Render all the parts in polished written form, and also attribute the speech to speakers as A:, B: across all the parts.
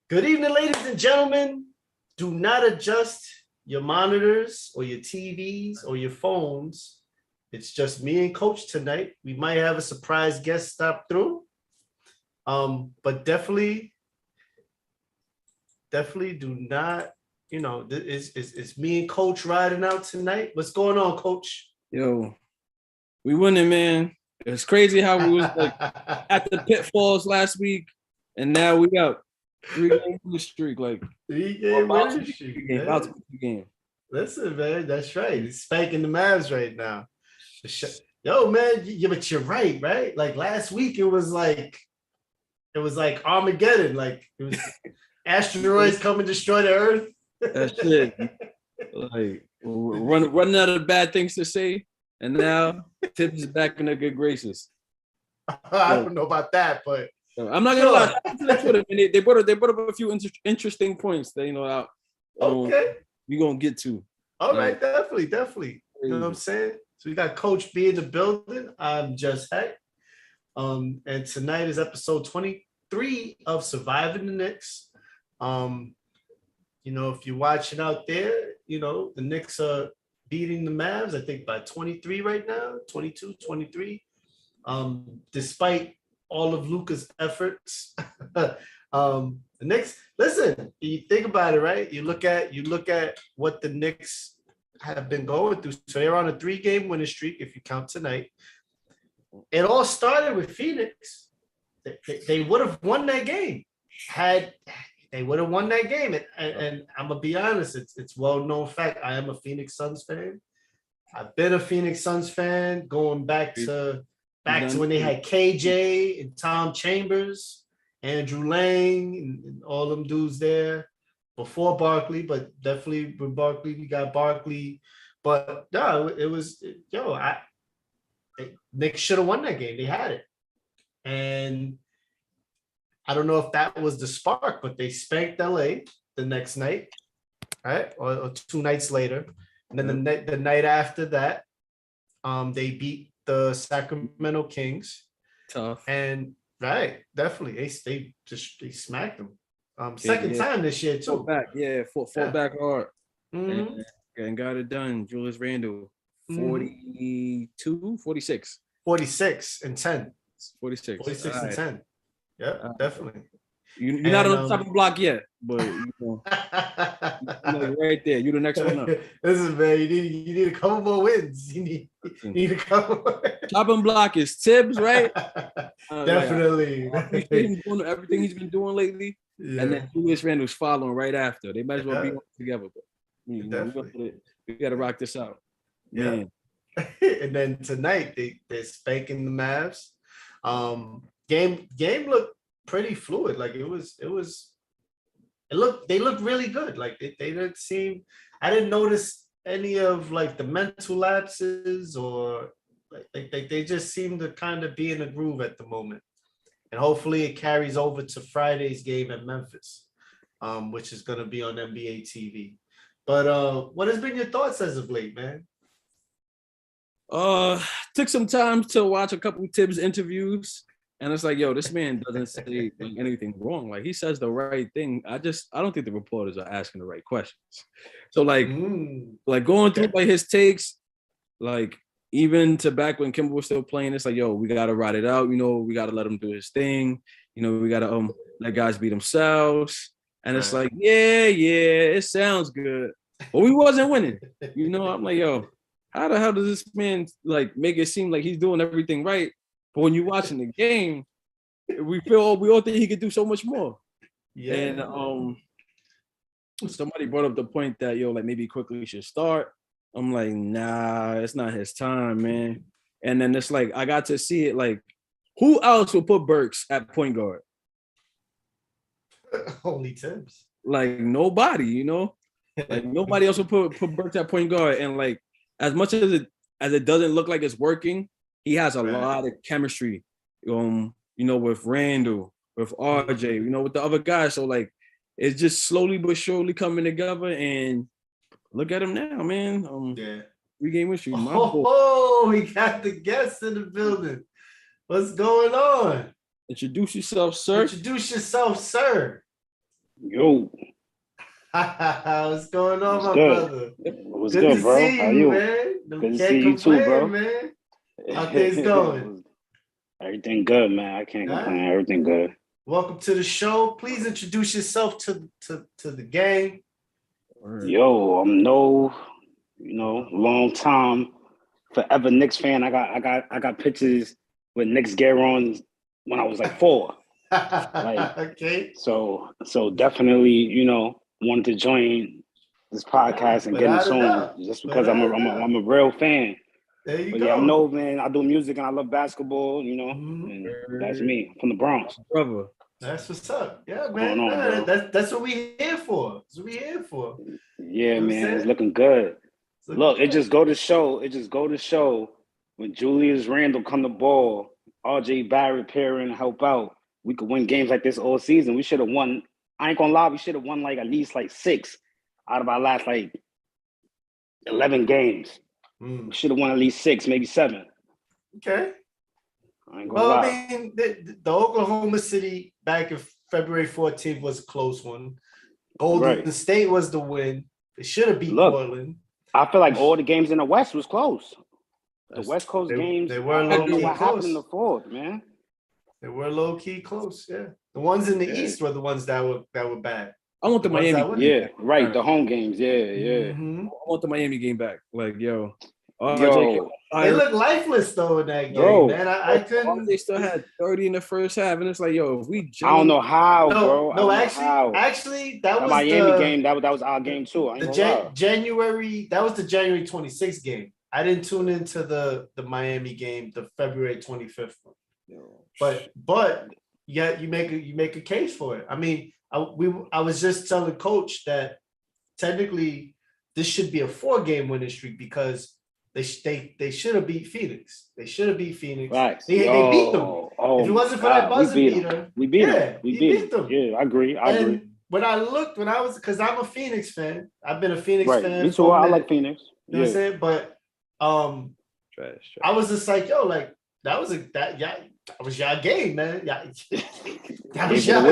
A: Good evening, ladies and gentlemen. Do not adjust your monitors or your TVs or your phones. It's just me and Coach tonight. We might have a surprise guest stop through. But definitely do not, it's me and Coach riding out tonight. What's going on, Coach?
B: Yo, we winning, man. It's crazy how we was like at the pitfalls last week, and now we got 3-game winning streak. Like
A: 3-game winning streak.
B: About to be game.
A: Listen, man, that's right. He's spanking the Mavs right now. Yo, man, but you're right? Like last week, it was like Armageddon. Like it was asteroids come and destroy the Earth.
B: That's it. Like running out of bad things to say, and now Tibbs is back in their good graces.
A: I don't know about that, but
B: I'm not gonna lie. They brought up a few interesting points that
A: okay,
B: we gonna get to.
A: All right, definitely. You know what I'm saying? So we got Coach B in the building. I'm Just.Hek. And tonight is episode 23 of Surviving the Knicks. If you're watching out there, the Knicks are beating the Mavs, I think by 23 right now, 22, 23. Despite all of Luka's efforts. The Knicks, listen, you think about it, right? You look at what the Knicks have been going through. So they're on a 3-game winning streak, if you count tonight. It all started with Phoenix. They would have won that game they would have won that game. And I'm gonna be honest, it's well-known fact. I am a Phoenix Suns fan. I've been a Phoenix Suns fan going back to when they had KJ and Tom Chambers, Andrew Lang, and all them dudes there before Barkley, but definitely with Barkley, we got Barkley. But no, it was, Knicks should have won that game. They had it. And I don't know if that was the spark, but they spanked LA the next night, right? Or 2 nights later. And then the night after that, they beat the Sacramento Kings.
B: Tough.
A: And right, definitely. They smacked them. Second time this year, too.
B: Fought back hard.
A: Mm-hmm.
B: And got it done. Julius Randle, 42, 46.
A: 46 and 10.
B: 46.
A: 46 and 10. Yeah, definitely.
B: You're not on the top of the block yet, but you're right there. You're the next one up.
A: Listen, man, you need a couple more wins. You need a couple more.
B: Top and block is Tibbs, right?
A: Definitely.
B: Everything he's been doing lately. Yeah. And then Julius Randle's following right after. They might as well be together. But we got to rock this out.
A: Yeah. And then tonight, they're spanking the Mavs. Game looked pretty fluid. Like they looked really good. Like they didn't seem, I didn't notice any of like the mental lapses or like they just seem to kind of be in a groove at the moment. And hopefully it carries over to Friday's game at Memphis, which is going to be on NBA TV. But what has been your thoughts as of late, man?
B: Took some time to watch a couple of Tibbs interviews. And it's like, yo, this man doesn't say anything wrong. Like he says the right thing. I don't think the reporters are asking the right questions. So like going through like his takes, like even to back when Kimber was still playing, it's like, yo, we gotta ride it out. We gotta let him do his thing. We gotta let guys beat themselves. And it's like, yeah, it sounds good, but we wasn't winning. I'm like, yo, how the hell does this man like make it seem like he's doing everything right? But when you're watching the game, we all think he could do so much more. Yeah. And somebody brought up the point that like maybe quickly should start. I'm like, nah, it's not his time, man. And then it's like I got to see it. Like, who else would put Burks at point guard?
A: Only Tibbs.
B: Like nobody, like nobody else would put Burks at point guard. And like as much as it doesn't look like it's working. He has a lot of chemistry, with Randall, with RJ, with the other guys. So like, it's just slowly but surely coming together. And look at him now, man. 3-game win streak.
A: We got the guests in the building. What's going on?
B: Introduce yourself, sir.
A: Introduce yourself, sir.
C: Yo.
A: What's going on,
C: What's
A: my
C: good?
A: brother?
C: What's
A: Good
C: good,
A: to
C: bro?
A: see
C: How
A: you,
C: you?
A: man.
C: Good to
A: Can't
C: see you too,
A: complain,
C: bro.
A: man. How things going?
C: Everything good, man. I can't complain. Everything good.
A: Welcome to the show. Please introduce yourself to the gang.
C: Yo, I'm long time, forever Knicks fan. I got pictures with Knicks gear on when I was like 4.
A: Okay.
C: So definitely, wanted to join this podcast and get in tune just because I'm a real fan.
A: There you
C: But
A: go.
C: yeah, I know, man. I do music and I love basketball, and that's me. I'm from the Bronx.
B: Brother.
A: That's what's up. Yeah,
C: What's
A: man.
C: going on, bro?
A: That's what we here for. That's what we here for.
C: Yeah, man. It's looking good. Look, it just go to show when Julius Randle come to ball, RJ Barrett pair and help out, we could win games like this all season. We should have won. I ain't gonna lie, we should have won like at least like 6 out of our last like 11 games. We should have won at least 6, maybe 7.
A: Okay.
C: I ain't gonna lie.
A: I mean, the Oklahoma City back in February 14th was a close one. Golden State was the win. They should have beat Portland.
C: I feel like all the games in the West was close. The West Coast games,
A: they were
C: I don't know
A: low-key
C: what
A: close.
C: happened in the fourth, man.
A: They were low-key close, yeah. The ones in the East were the ones that were bad.
B: I want the Miami.
C: Yeah, right. The home games. Yeah.
A: Mm-hmm.
B: I want the Miami game back. Like, yo.
A: They look lifeless though in that game, man. I couldn't.
B: They still had 30 in the first half, and it's like, yo, if we.
C: I don't know how, bro.
A: No, actually, that was
C: Miami game. That was our game too.
A: January. That was the January 26th game. I didn't tune into the Miami game, the February 25th one. But yeah, you make a case for it. I mean, I was just telling Coach that technically this should be a 4-game winning streak because they should have beat Phoenix. They should have beat Phoenix.
C: Right.
A: They beat them. If it wasn't for that buzzer beater,
C: we beat them. Yeah, I agree.
A: Because I'm a Phoenix fan. I've been a Phoenix fan.
C: Me too. I like Phoenix.
A: You know what I'm saying? But
B: trash.
A: I was just like, yo, like that was y'all game, man. That was y'all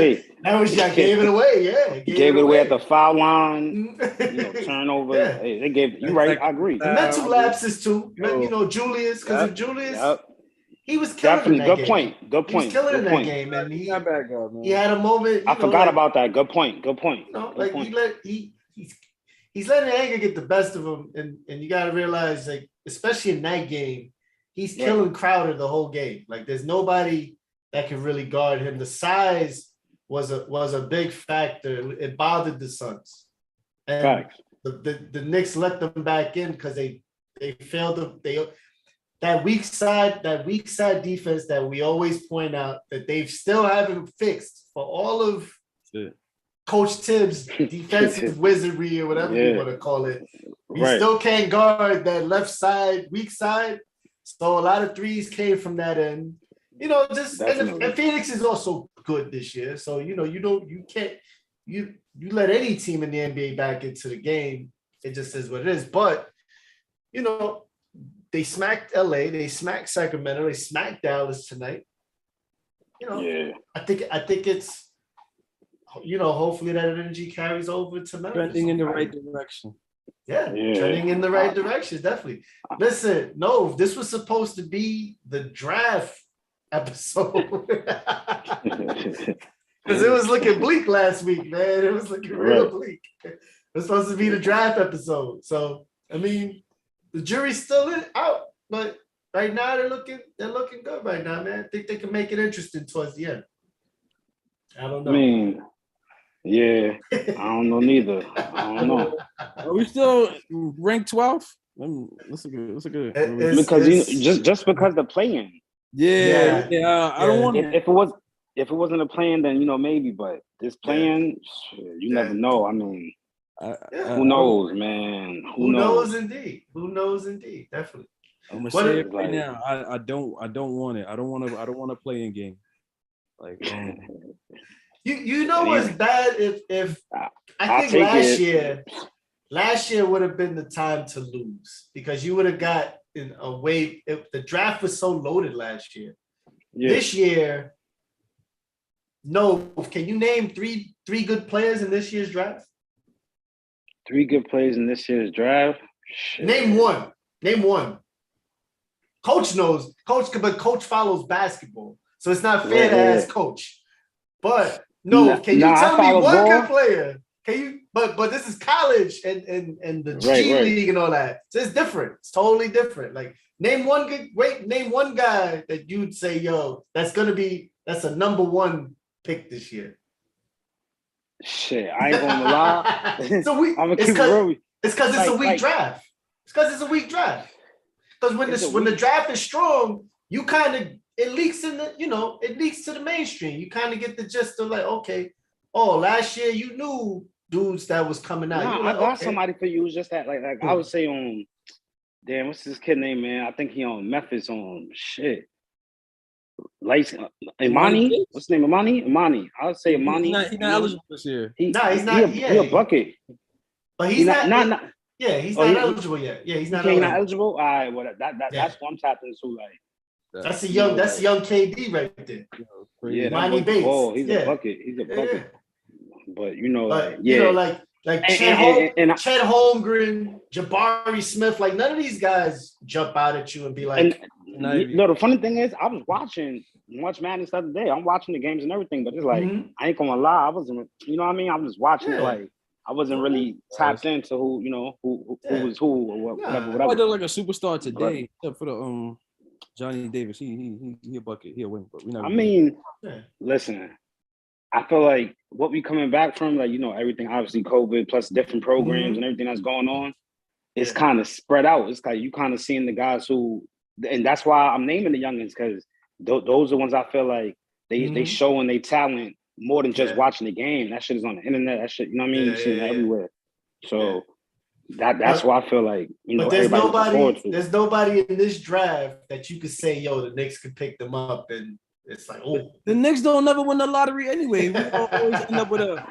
A: gave it away. Yeah,
C: gave it away at the foul line. Turnover. Yeah. Hey, they gave you right. I agree.
A: The mental lapses too. Julius, because of Julius, he was killing in that game.
C: Good point.
A: He was killing in that game, and he had a moment.
C: I forgot about that. Good point.
A: He's letting anger get the best of him, and you got to realize, like, especially in that game, he's killing Crowder the whole game. Like, there's nobody that can really guard him. The size was a big factor. It bothered the Suns, and the Knicks let them back in because they failed to that weak side defense that we always point out that they still haven't fixed for all of Coach Tibbs' defensive wizardry or whatever you want to call it. We still can't guard that left side, weak side. So a lot of threes came from that end. And Phoenix is also good this year. So, you let any team in the NBA back into the game. It just is what it is. But, they smacked LA, they smacked Sacramento, they smacked Dallas tonight. I think it's, hopefully that energy carries over to Memphis.
B: Trending in the right direction.
A: Yeah, trending in the right direction, definitely. Listen, no, this was supposed to be the draft episode. Because it was looking bleak last week, man. It was looking real bleak. It was supposed to be the draft episode. So, I mean, the jury's still out, but right now they're looking good right now, man. I think they can make it interesting towards the end. I don't know.
C: I mean, yeah, I don't know neither. I don't know.
B: Are we still ranked 12th? That's a good.
C: Because just because the play-in.
B: Yeah. I don't want
C: it. If it wasn't a play-in, then maybe. But this play-in, you never know. I mean, who knows, man? Who knows?
A: Who knows indeed? Definitely.
B: I'm gonna say it right now. I don't want it. I don't want to play in game. Like
A: you know what's bad if I think last year would have been the time to lose because you would have got in a way if the draft was so loaded last year. Yeah. This year, No, can you name three good players in this year's draft?
C: 3 good players in this year's draft. Shit.
A: Name one. Coach knows. But Coach follows basketball, so it's not fair to ask Coach. But no, can you tell me one good player? Can you? But this is college and the G League and all that. So it's different. It's totally different. Like name one guy that you'd say, yo, that's a number one pick this year.
C: Shit, I ain't gonna lie.
A: It's because it's a weak draft. It's because it's a weak draft. Because when the draft is strong, you kind of it leaks to the mainstream. You kind of get the gist of like, okay, last year you knew dudes that was coming out.
C: I got somebody for you. Just that, like I would say on, damn, what's this kid name, man? I think he on Memphis on shit. Like Imani, what's his name? Imani. I would say Imani.
B: He's not eligible this year.
A: He's not.
C: He a bucket.
A: But he's not. Yeah, he's not eligible yet. Yeah, he's not
C: eligible. All right, well, that's what I'm tapping into. Like
A: that's a young KD right there.
C: Yeah,
A: Money Bates.
C: Oh, he's a bucket. He's a bucket. But
A: like Chet Holmgren, Jabari Smith, like none of these guys jump out at you and be like.
C: The funny thing is, I was watching March Madness the other day. I'm watching the games and everything, but it's like I ain't gonna lie, I wasn't. You know what I mean? I was watching it like. I wasn't really tapped into who was who or whatever.
B: I did like a superstar today, except for the Johnny Davis. He a bucket. He'll win, but we never.
C: Listen. I feel like what we coming back from, like everything, obviously COVID plus different programs and everything that's going on, it's kind of spread out. It's like you kind of seeing the guys who, and that's why I'm naming the youngins because those are the ones I feel like they showing their talent. More than just watching the game. That shit is on the internet. That shit, you know what I mean? You see it everywhere. So that's why I feel like,
A: but there's nobody in this draft that you could say, yo, the Knicks could pick them up and it's like, oh.
B: The Knicks don't never win the lottery anyway. We always end up with a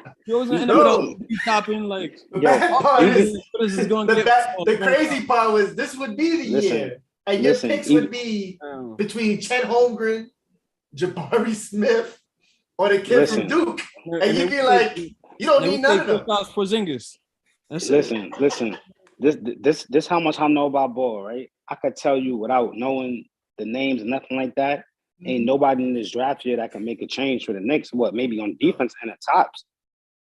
B: topping like
A: the crazy part was this would be the year. And your picks would be between Chet Holmgren, Jabari Smith, or the kid from Duke, and you'd be like, you don't need none of them.
B: Porzingis.
C: Listen. This how much I know about ball, right? I could tell you without knowing the names and nothing like that. Ain't nobody in this draft year that can make a change for the Knicks. What maybe on defense and the tops,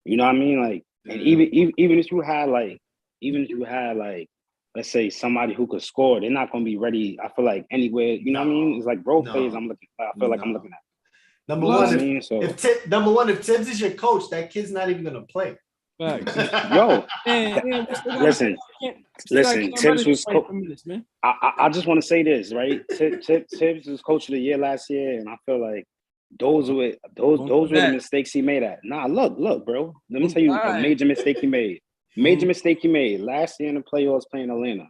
C: you know what I mean? Like, and even if you had like, let's say somebody who could score, they're not gonna be ready. I feel like anywhere, you know what I mean? It's like role plays. I feel like I'm looking at.
A: Number one, if Tibbs is your coach, that kid's not even gonna play.
C: Yo, listen. Tibbs was. I just want to say this, right? Tibbs was coach of the year last year, and I feel like those were the mistakes he made. Look, bro. Let me tell you a major mistake he made. Mistake he made last year in the playoffs playing Atlanta.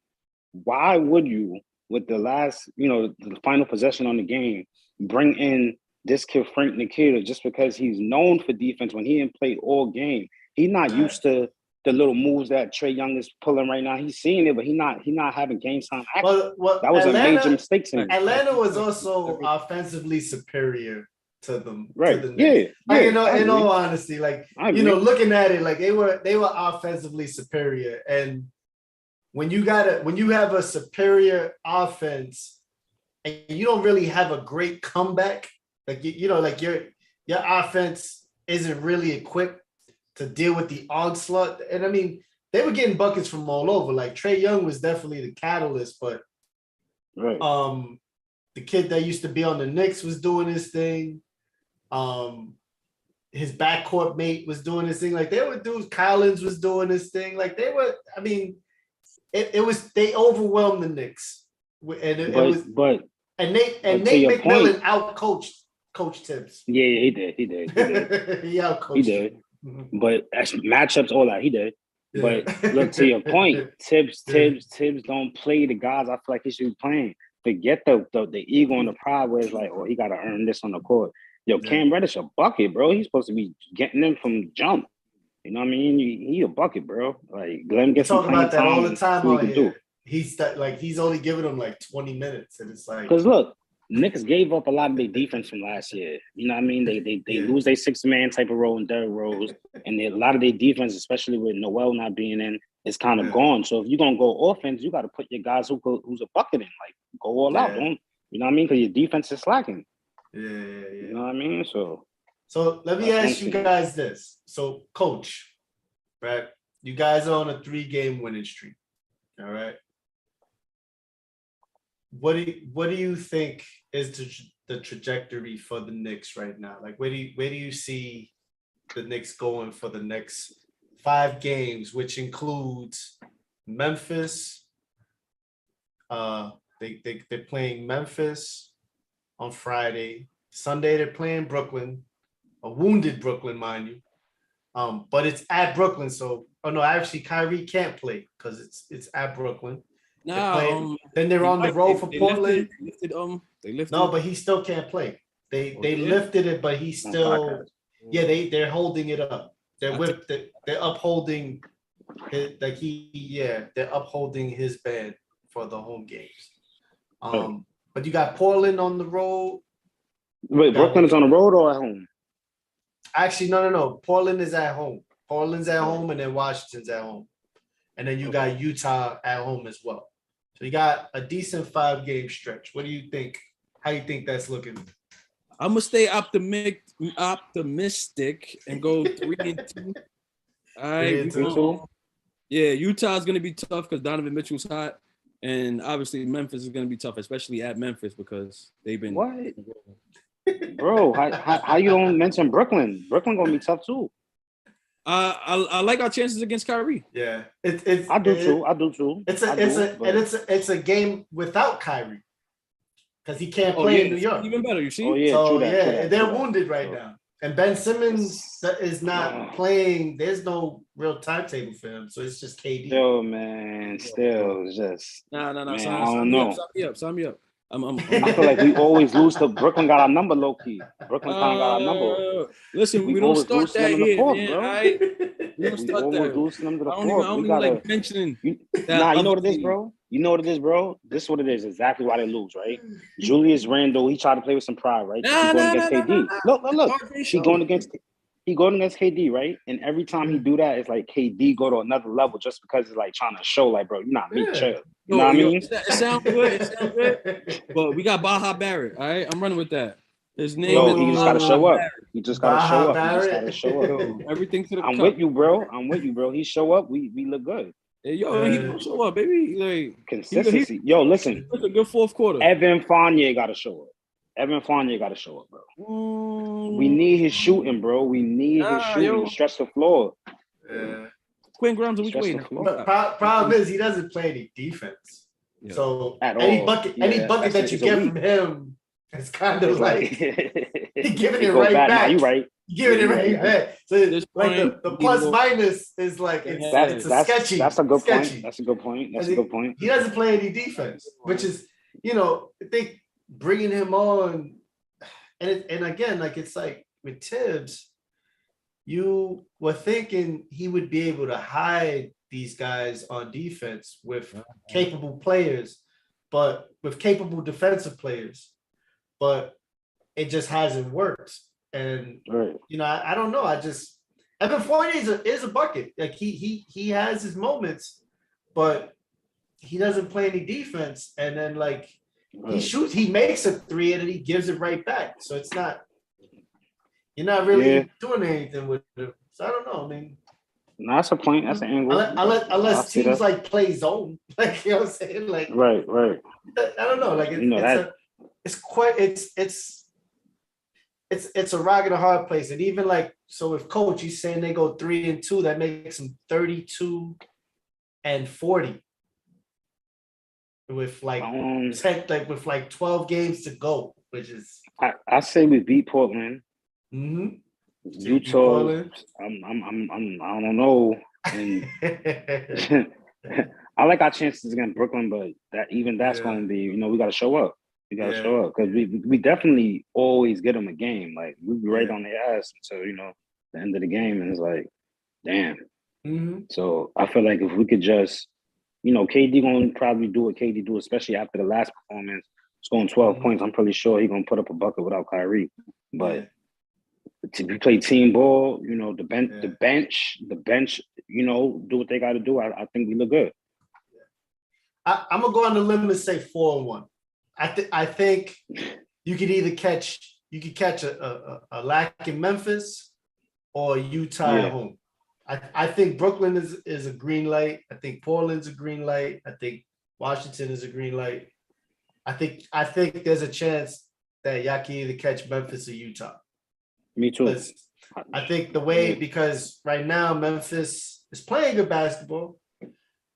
C: Why would you, with the last, the final possession on the game, bring in this kid Frank Nikita just because he's known for defense when he didn't play all game? He's not used to the little moves that Trae Young is pulling right now. He's seeing it, but he's not having game time action.
A: Well,
C: that was a major mistake.
A: Atlanta was also offensively superior to them.
C: Right.
A: To the Knicks. In all honesty, looking at it, like they were offensively superior. And when you have a superior offense and you don't really have a great comeback, like your offense isn't really equipped to deal with the onslaught. And I mean, they were getting buckets from all over. Like Trae Young was definitely the catalyst, but the kid that used to be on the Knicks was doing his thing. His backcourt mate was doing his thing. Like they were dudes. Collins was doing his thing. Like they were. I mean, they overwhelmed the Knicks, and Nate McMillan out coached Coach Tibbs.
C: Yeah, he did.
A: He out coached.
C: He did. But that's matchups, all that he did. Yeah. But look, to your point, Tibbs don't play the guys I feel like he should be playing. Forget the ego and the pride where it's like, he got to earn this on the court. Yo, Cam Reddish a bucket, bro. He's supposed to be getting them from jump. You know what I mean? He a bucket, bro. Like Glenn gets some
A: about that all the time. He's only giving them like 20 minutes, and it's like
C: because look, Knicks gave up a lot of their defense from last year. You know what I mean? They lose their 6-man type of role in Derrick Rose, and a lot of their defense, especially with Noel not being in, is kind of gone. So if you're gonna go offense, you got to put your guys who's a bucket in, like go all out. Don't you know what I mean? Because your defense is slacking.
A: Yeah.
C: You know what I mean? So
A: let me ask you guys this. So, Coach, right? You guys are on a 3-game winning streak. All right. What do you think is the trajectory for the Knicks right now? Like, where do you see the Knicks going for the next 5 games, which includes Memphis? They're playing Memphis on Friday. Sunday they're playing Brooklyn, a wounded Brooklyn, mind you. But it's at Brooklyn, so actually Kyrie can't play because it's at Brooklyn.
B: Nah,
A: then they're on the road for Portland.
B: They lifted.
A: No, but he still can't play. They lifted it, but he's still they're holding it up. They're upholding they're upholding his ban for the home games. But you got Portland on the road.
C: Wait, Brooklyn is on the road or at home?
A: Actually, no. Portland is at home. Portland's at home, and then Washington's at home. And then you got Utah at home as well. So you got a decent 5-game stretch. What do you think? How you think that's looking?
B: I'm gonna stay optimistic and go 3-2. All right,
C: 3-2.
B: Yeah, Utah's gonna be tough because Donovan Mitchell's hot, and obviously Memphis is gonna be tough, especially at Memphis because they've been.
C: What? Bro, how you don't mention Brooklyn? Brooklyn gonna be tough too.
B: I like our chances against Kyrie.
A: Yeah,
C: I do too.
A: It's a game without Kyrie because he can't play in New York.
B: Even better, you see.
C: Oh yeah,
A: so
C: true that,
A: they're wounded right now, and Ben Simmons is not playing. There's no real timetable for him, so it's just KD.
C: Still, man, just.
B: No.
C: Man, I don't know.
B: Sign me up.
C: I feel like we always lose to Brooklyn. Got our number low key. Brooklyn kind of got our number.
B: Listen, we don't start that here, man. Bro. Right? We don't start that.
C: Lose them to the
B: I don't even like mentioning.
C: You know what it is, bro. You know what it is, bro. This is what it is. Exactly why they lose, right? Julius Randle, he tried to play with some pride, right? He's going against KD. Look. He going against KD, right? And every time he do that, it's like KD go to another level just because it's like trying to show, like, bro, you're not me, chill. You know what I mean?
B: It sounds good. But we got Baja Barrett, all right? I'm running with that. His name is
C: he just gotta show up. He just gotta show up.
A: Barrett.
C: He just gotta show up.
B: Everything to the
C: I'm
B: cup.
C: with you, bro. He show up, we look good.
B: Hey, he gonna show up, baby. Like
C: consistency. Listen.
B: It's a good fourth quarter.
C: Evan Fournier gotta show up, bro. We need his shooting, bro. We need his shooting to stretch the floor.
A: Yeah.
B: Quinn Grimes, which way?
A: Problem is he doesn't play any defense. Yeah. So any bucket that you get from him, it's kind of like he giving it right back.
C: You right.
A: Giving it right back. So like the plus minus is like it's sketchy.
C: That's a good point. That's a good point.
A: He doesn't play any defense, which is I think bringing him on, and again, like it's like with Tibbs, you were thinking he would be able to hide these guys on defense with capable players, but with capable defensive players, but it just hasn't worked. And I don't know. Evan Fournier is a bucket. Like he has his moments, but he doesn't play any defense. And then like he shoots, he makes a 3 and then he gives it right back. So it's not. You're not really doing anything with it. So I don't know. I mean,
C: no, that's a point. That's an angle.
A: Unless teams like play zone, like you know what I'm saying, like
C: right.
A: I don't know. Like it's a rock and a hard place. And even like so, if coach he's saying they go 3-2, that makes them 32 and 40 with like with like 12 games to go, which is
C: I say we beat Portland.
A: Mm-hmm.
C: Utah, I don't know. And I like our chances against Brooklyn, but that's going to be, we got to show up. We got to show up because we definitely always get them a game. Like we be right on their ass until the end of the game, and it's like, damn.
A: Mm-hmm.
C: So I feel like if we could just, KD going to probably do what KD do, especially after the last performance. scoring 12 points. I'm pretty sure he's gonna put up a bucket without Kyrie. But to play team ball, you know, the bench, you know, do what they got to do. I think we look good.
A: I'm gonna go on the limb and say 4-1. I think you could either catch a lack in Memphis or Utah at home. I think Brooklyn is a green light. I think Portland's a green light. I think Washington is a green light. I think there's a chance that y'all can either catch Memphis or Utah.
C: Me too.
A: I think the way, because right now Memphis is playing good basketball,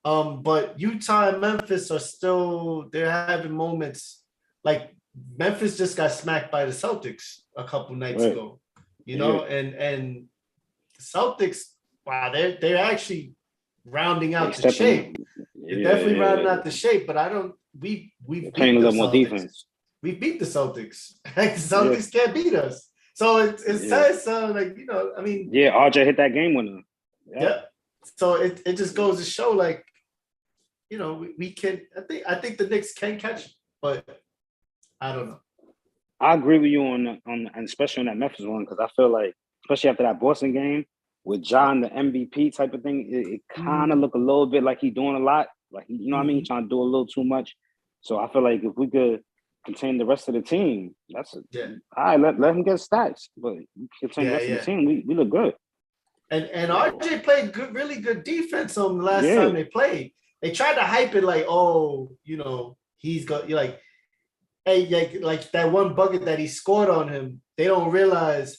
A: but Utah and Memphis are still, they're having moments like Memphis just got smacked by the Celtics a couple nights ago, you know, and Celtics, wow, they're actually rounding out the shape. They're definitely rounding out the shape, but we've
C: playing a little more defense.
A: We beat the Celtics. The Celtics can't beat us. So it says like, you know, I mean,
C: RJ hit that game winner.
A: Yeah. So it just goes to show, like, you know, we can. I think the Knicks can catch, but I don't know.
C: I agree with you on and especially on that Memphis one, because I feel like, especially after that Boston game with John, the MVP type of thing, it kind of looked a little bit like he's doing a lot. Like, you know what I mean? He's trying to do a little too much. So I feel like if we could contain the rest of the team, that's all right. Let him get stats, but contain the rest of the team. We look good. And
A: RJ played really good defense on the last time they played. They tried to hype it like, oh, you know, he's got, you're like, hey, like that one bucket that he scored on him. They don't realize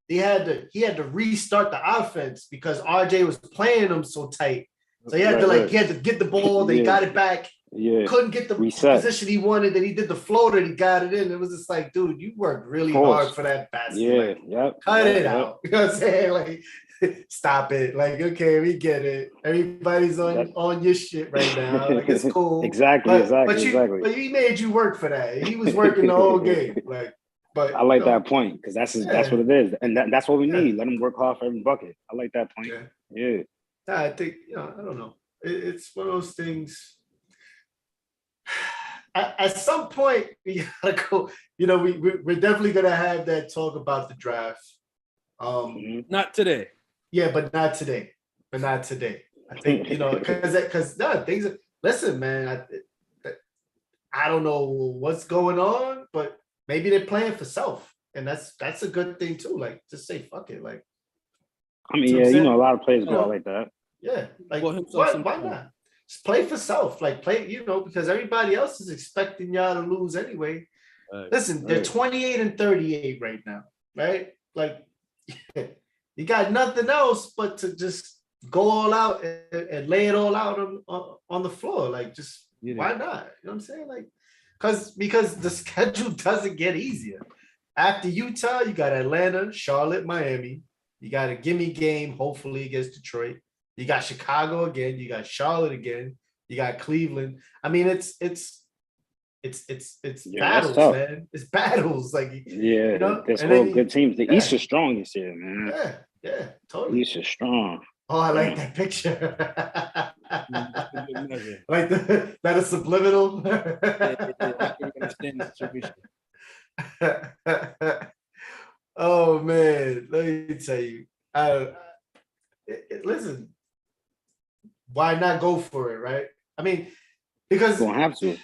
A: he had to restart the offense because RJ was playing him so tight. So he had to he had to get the ball. They got it back. Yeah, couldn't get the position he wanted. Then he did the floater and he got it in. It was just like, dude, you worked really hard for that basket. Cut it out. You know what I'm saying? Like, stop it. Like, okay, we get it. Everybody's on your shit right now. Like, it's cool.
C: Exactly.
A: But he made you work for that. He was working the whole game. Like, but
C: I like that point, because that's what it is, and that's what we need. Let him work hard for every bucket. I like that point. Yeah.
A: I think, you know, I don't know. It's one of those things. At some point, we gotta go. You know, we're definitely gonna have that talk about the draft.
B: Not today.
A: Yeah, but not today. I think, you know, because things. Listen, man, I don't know what's going on, but maybe they're playing for self, and that's a good thing too. Like, just say fuck it. Like,
C: I mean, you know, a lot of players go out like that.
A: Yeah, like why not? Just play for self, like play, you know, because everybody else is expecting y'all to lose anyway. Listen, they're 28 and 38 right now, right? Like, you got nothing else but to just go all out and lay it all out on the floor. Like, just why not? You know what I'm saying? Like, because the schedule doesn't get easier. After Utah, you got Atlanta, Charlotte, Miami. You got a gimme game, hopefully against Detroit. You got Chicago again. You got Charlotte again. You got Cleveland. I mean, it's battles, man. It's battles. Like, you know?
C: There's all good teams. The East is strong this year, man.
A: Yeah, totally.
C: East is strong.
A: Oh, I like that picture. Like that is subliminal. Oh man, let me tell you. Listen. Why not go for it, right? I mean, because
C: you don't have to.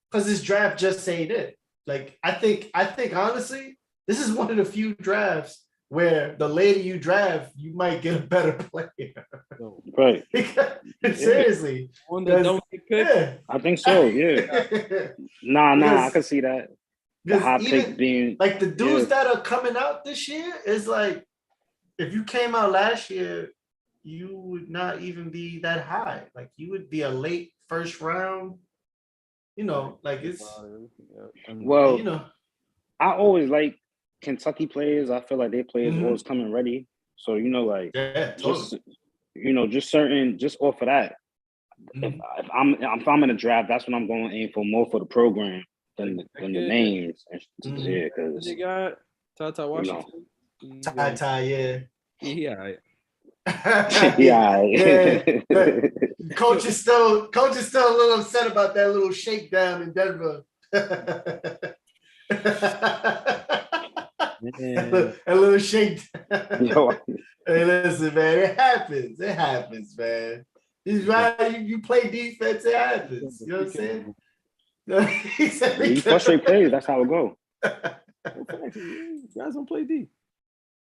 A: Because this draft just ain't it. Like, I think honestly, this is one of the few drafts where the later you draft, you might get a better player.
C: Right.
A: Seriously.
B: On the don't pick?
C: I think so, yeah. Nah, I can see that. The hot pick being
A: like the dudes that are coming out this year is like, if you came out last year, you would not even be that high. Like, you would be a late first round. You know, like it's
C: well.
A: You know,
C: I always like Kentucky players. I feel like their players always coming ready. So, you know, like just off of that. If I'm in a draft, that's what I'm going to aim for, more for the program than the names. Yeah, because
B: you got Tata Washington.
A: Tata,
B: yeah.
A: Coach is still a little upset about that little shakedown in Denver A little shake.
C: Yo.
A: Hey, listen, man, it happens. It happens, man. He's right. You play defense, it happens. You know what I'm saying?
C: You frustrate players, that's how it go.
B: You guys don't play D.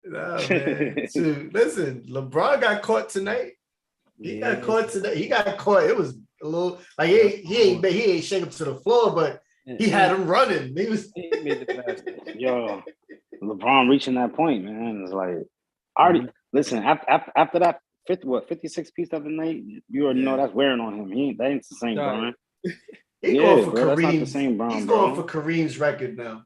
A: Nah, man. Dude, listen, LeBron got caught tonight. He got caught today. He got caught. It was a little like he ain't shake him to the floor, but he had him running. He made the pass.
C: Yo, LeBron reaching that point, man. It's like already listen, after that 56 piece of the night, you already know that's wearing on him. That ain't the same, Brian.
A: He's going for
C: bro,
A: Kareem's.
C: that's not the same, Brown,
A: he's
C: bro.
A: going for Kareem's record now.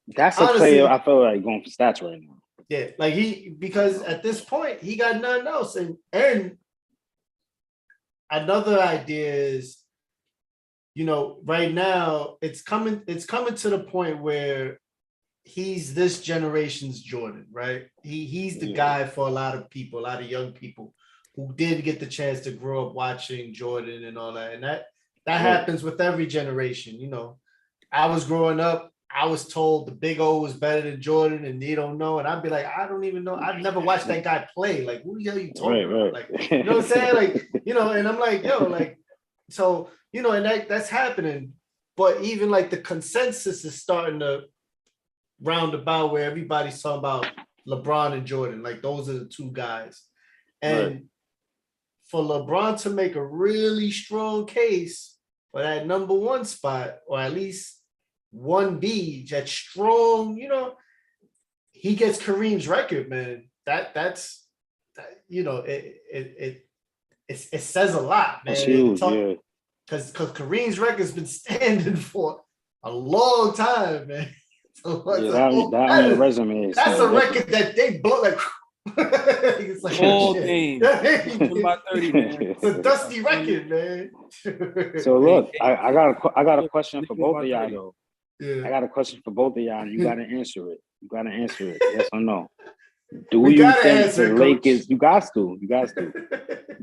C: That's a player I feel like going for stats right now.
A: Yeah, like because at this point he got nothing else, and another idea is, right now it's coming to the point where he's this generation's Jordan, right? He's the guy for a lot of people, a lot of young people who did get the chance to grow up watching Jordan and all that. And that happens with every generation. I was growing up, I was told the Big O was better than Jordan and they don't know. And I'd be like, I don't even know. I've never watched that guy play. Like, who the hell are you talking about? Like, you know what I'm saying? Like, and I'm like, yo, like, so, and that's happening. But even like the consensus is starting to roundabout where everybody's talking about LeBron and Jordan. Like, those are the two guys. And for LeBron to make a really strong case for that number one spot, or at least 1B, that strong, he gets Kareem's record, man. That's it says a lot, man.
C: That's huge,
A: Because Kareem's record's been standing for a long time, man. So
C: that on the resume.
A: That's a record that they blow like. It's like
B: all game. About 30, man.
A: It's a dusty record, man.
C: So look, I got a question for both of y'all though. Yeah. I got a question for both of y'all, and you gotta answer it. Yes or no? Do you think the Lakers? You guys do.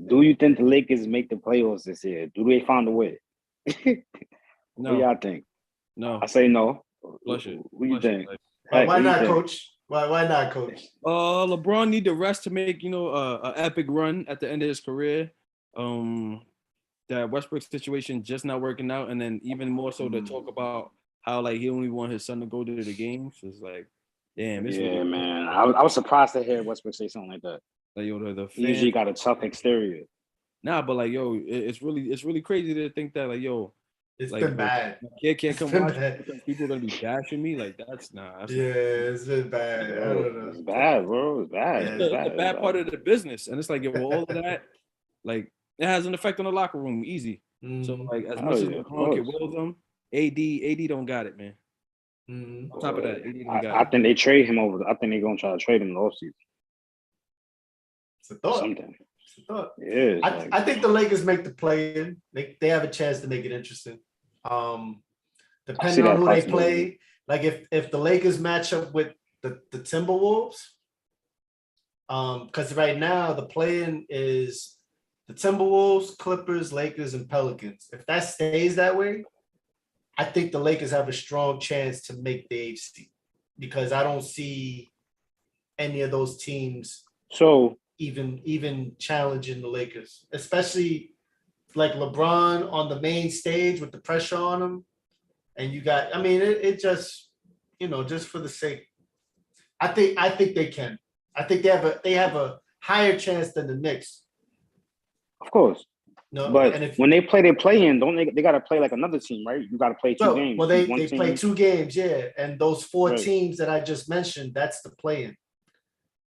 C: Do you think the Lakers make the playoffs this year? Do they find a way?
B: No.
C: What do y'all think?
B: No.
C: I say no.
B: What do
C: you think?
A: Why not, Coach? Why not, Coach?
B: LeBron need the rest to make an epic run at the end of his career. That Westbrook situation just not working out, and then even more so to talk about how like he only want his son to go to the games. It's like, damn.
C: Man. I was surprised to hear Westbrook say something like that.
B: Like, the
C: he usually got a tough exterior.
B: Nah, but like, it's really crazy to think that like,
A: it's like, been bad.
B: Kid can't come watch because people are gonna be bashing me. Like that's
A: it's been bad. I don't know.
C: It's bad, bro. It's bad.
B: It's the bad part of the business, and it's like all of that, like it has an effect on the locker room. Easy. So like as much as LeBron can will them, AD don't got it, man. On top of that, AD don't got it.
C: I think they trade him over. I think they're gonna try to trade him in the offseason.
A: It's a thought.
C: Something.
A: It's a thought.
C: Yeah.
A: I think the Lakers make the play-in. They have a chance to make it interesting. Depending on who they play. Like if the Lakers match up with the Timberwolves, because right now the play-in is the Timberwolves, Clippers, Lakers, and Pelicans. If that stays that way, I think the Lakers have a strong chance to make the 8th seed, because I don't see any of those teams even challenging the Lakers, especially like LeBron on the main stage with the pressure on him. And you got, I mean, it just, just for the sake, I think they can. I think they have a higher chance than the Knicks.
C: Of course.
A: No,
C: but when they play in, don't they got to play like another team, right? You got to play two games.
A: Well, they play 2 games, yeah. And those 4 teams that I just mentioned, that's the play-in.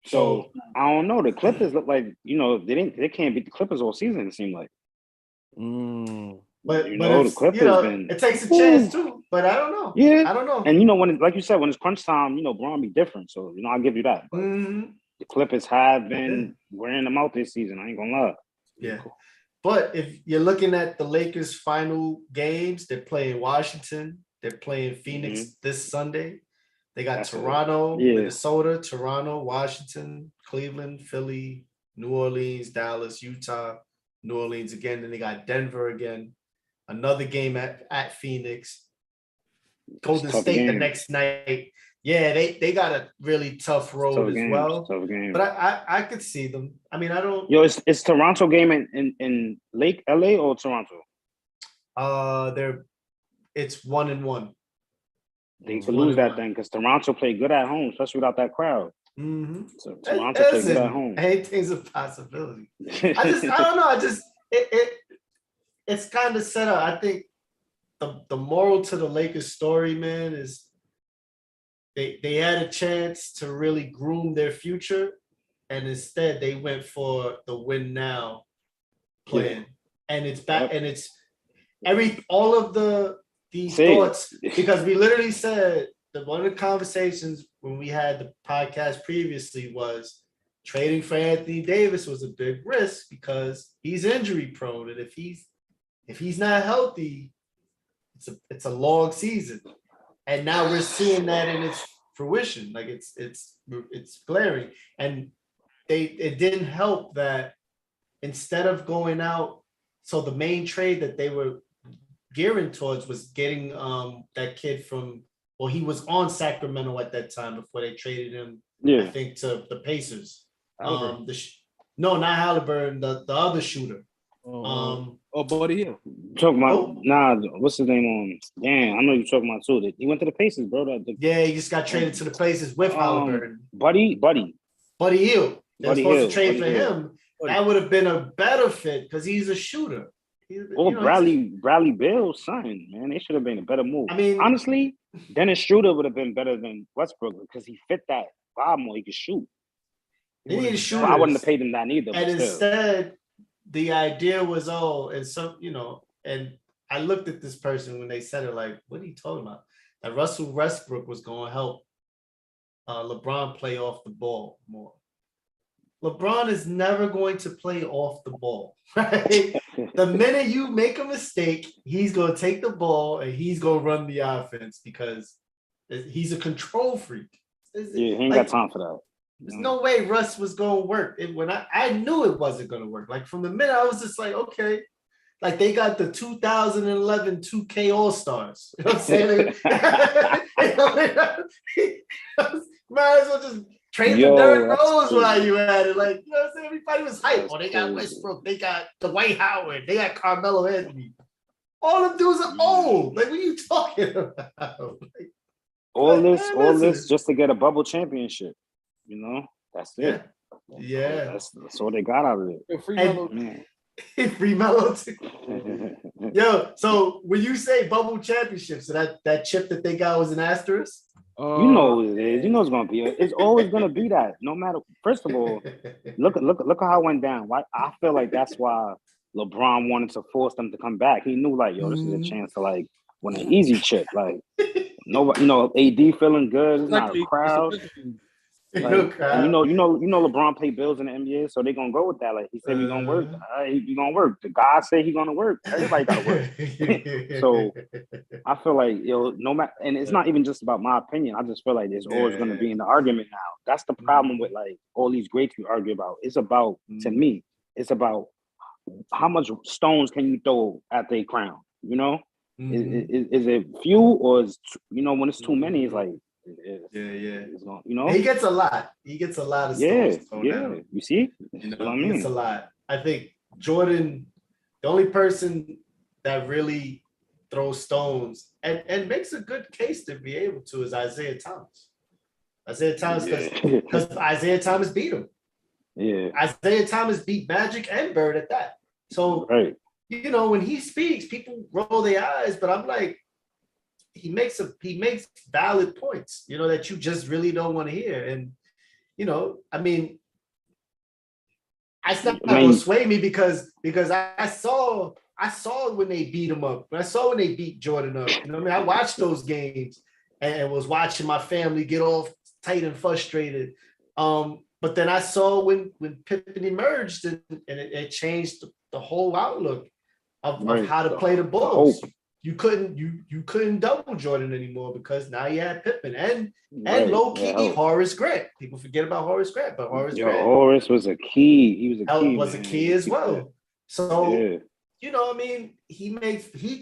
C: So I don't know. The Clippers look like, they can't beat the Clippers all season, it seemed like.
A: But
C: the Clippers
A: it takes a chance too, but I don't know.
C: Yeah.
A: I don't know.
C: And when like you said, when it's crunch time, Braun be different. So, I'll give you that. The Clippers have been wearing them out this season. I ain't gonna lie.
A: Yeah. But if you're looking at the Lakers' final games, they're playing Washington, they're playing Phoenix this Sunday. They got Toronto, Minnesota, Toronto, Washington, Cleveland, Philly, New Orleans, Dallas, Utah, New Orleans again. Then they got Denver again. Another game at Phoenix, Golden State the next night. Yeah, they got a really tough road as well.
C: Tough game.
A: But I could see them. I mean, I don't.
C: Yo, it's Toronto game in Lake LA or Toronto?
A: It's 1-1.
C: They could lose that thing because Toronto played good at home, especially without that crowd.
A: Mm-hmm.
C: So Toronto played good at home.
A: Anything's a possibility. I don't know. It's kind of set up. I think the moral to the Lakers story, man, is they had a chance to really groom their future, and instead they went for the win now plan. Yeah. And it's back, and it's all of these thoughts, because we literally said that one of the conversations when we had the podcast previously was trading for Anthony Davis was a big risk because he's injury prone, and if he's not healthy, it's a long season. And now we're seeing that in its fruition. Like it's glaring. And it didn't help that instead of going out, so the main trade that they were gearing towards was getting that kid from, well, he was on Sacramento at that time before they traded him, I think, to the Pacers. No, not Halliburton, the other shooter.
B: Buddy Hield.
C: Talking about what's his name on? Damn, I know you're talking about too. He went to the Pacers, bro.
A: He just got traded to the Pacers with Halliburton.
C: Buddy
A: Hield. They're supposed to trade for him. That would have been a better fit because he's a shooter.
C: Bradley Bill's son, man. They should have been a better move.
A: I mean,
C: honestly, Dennis Schroeder would have been better than Westbrook because he fit that vibe more. He could shoot.
A: They need shooters.
C: I wouldn't have paid him that neither.
A: And instead, the idea was, and I looked at this person when they said it, like, what are you talking about? That Russell Westbrook was going to help LeBron play off the ball more. LeBron is never going to play off the ball, right? The minute you make a mistake, he's going to take the ball and he's going to run the offense because he's a control freak.
C: He ain't got time for that.
A: There's no way Russ was going to work. When I knew it wasn't going to work. Like from the minute I was just like, okay, like they got the 2011 2K All-Stars. You know what I'm saying? Might as well just trade for Derrick Rose while you at it. Like, you know what I'm saying? Everybody was hyped. Oh, they got Westbrook. They got Dwight Howard. They got Carmelo Anthony. All them dudes are old. Like, what are you talking about? Like,
C: all this just to get a bubble championship. You know, that's it.
A: Yeah.
C: That's all they got out of it.
A: Free Melo too. Yo, so when you say bubble championship, so that chip that they got was an asterisk?
C: You know what it is. You know it's gonna be. It's always gonna be that. No matter. First of all, look at how it went down. I feel like that's why LeBron wanted to force them to come back. He knew, like, yo, this is a chance to like win an easy chip. Like, nobody, AD feeling good. It's not a crowd. Like, you know, LeBron pay bills in the NBA, so they're gonna go with that. Like he said, we're gonna work. He gonna work. The guy say he gonna work. Everybody gotta work. So I feel like, no matter, and it's not even just about my opinion. I just feel like there's always gonna be an argument now. That's the problem with like all these greats we argue about. It's about, to me, it's about how much stones can you throw at their crown. You know, is it few or is when it's too many? It's like. It's gonna,
A: he gets a lot. He gets a lot of stones.
C: Down. You see,
A: he gets a lot. I think Jordan, the only person that really throws stones and makes a good case to be able to is Isaiah Thomas. Because Isaiah Thomas beat him.
C: Yeah,
A: Isaiah Thomas beat Magic and Bird at that. So when he speaks, people roll their eyes, but I'm like, he makes valid points, that you just really don't want to hear. And, I mean, it's not going to sway me because I saw when they beat him up. I saw when they beat Jordan up. I watched those games and was watching my family get all tight and frustrated. But then I saw when Pippen emerged and it changed the whole outlook of how to play the Bulls. You couldn't double Jordan anymore because now you had Pippen and low key Horace Grant. People forget about Horace Grant, but
C: Horace was a key. He was a key.
A: As well. So he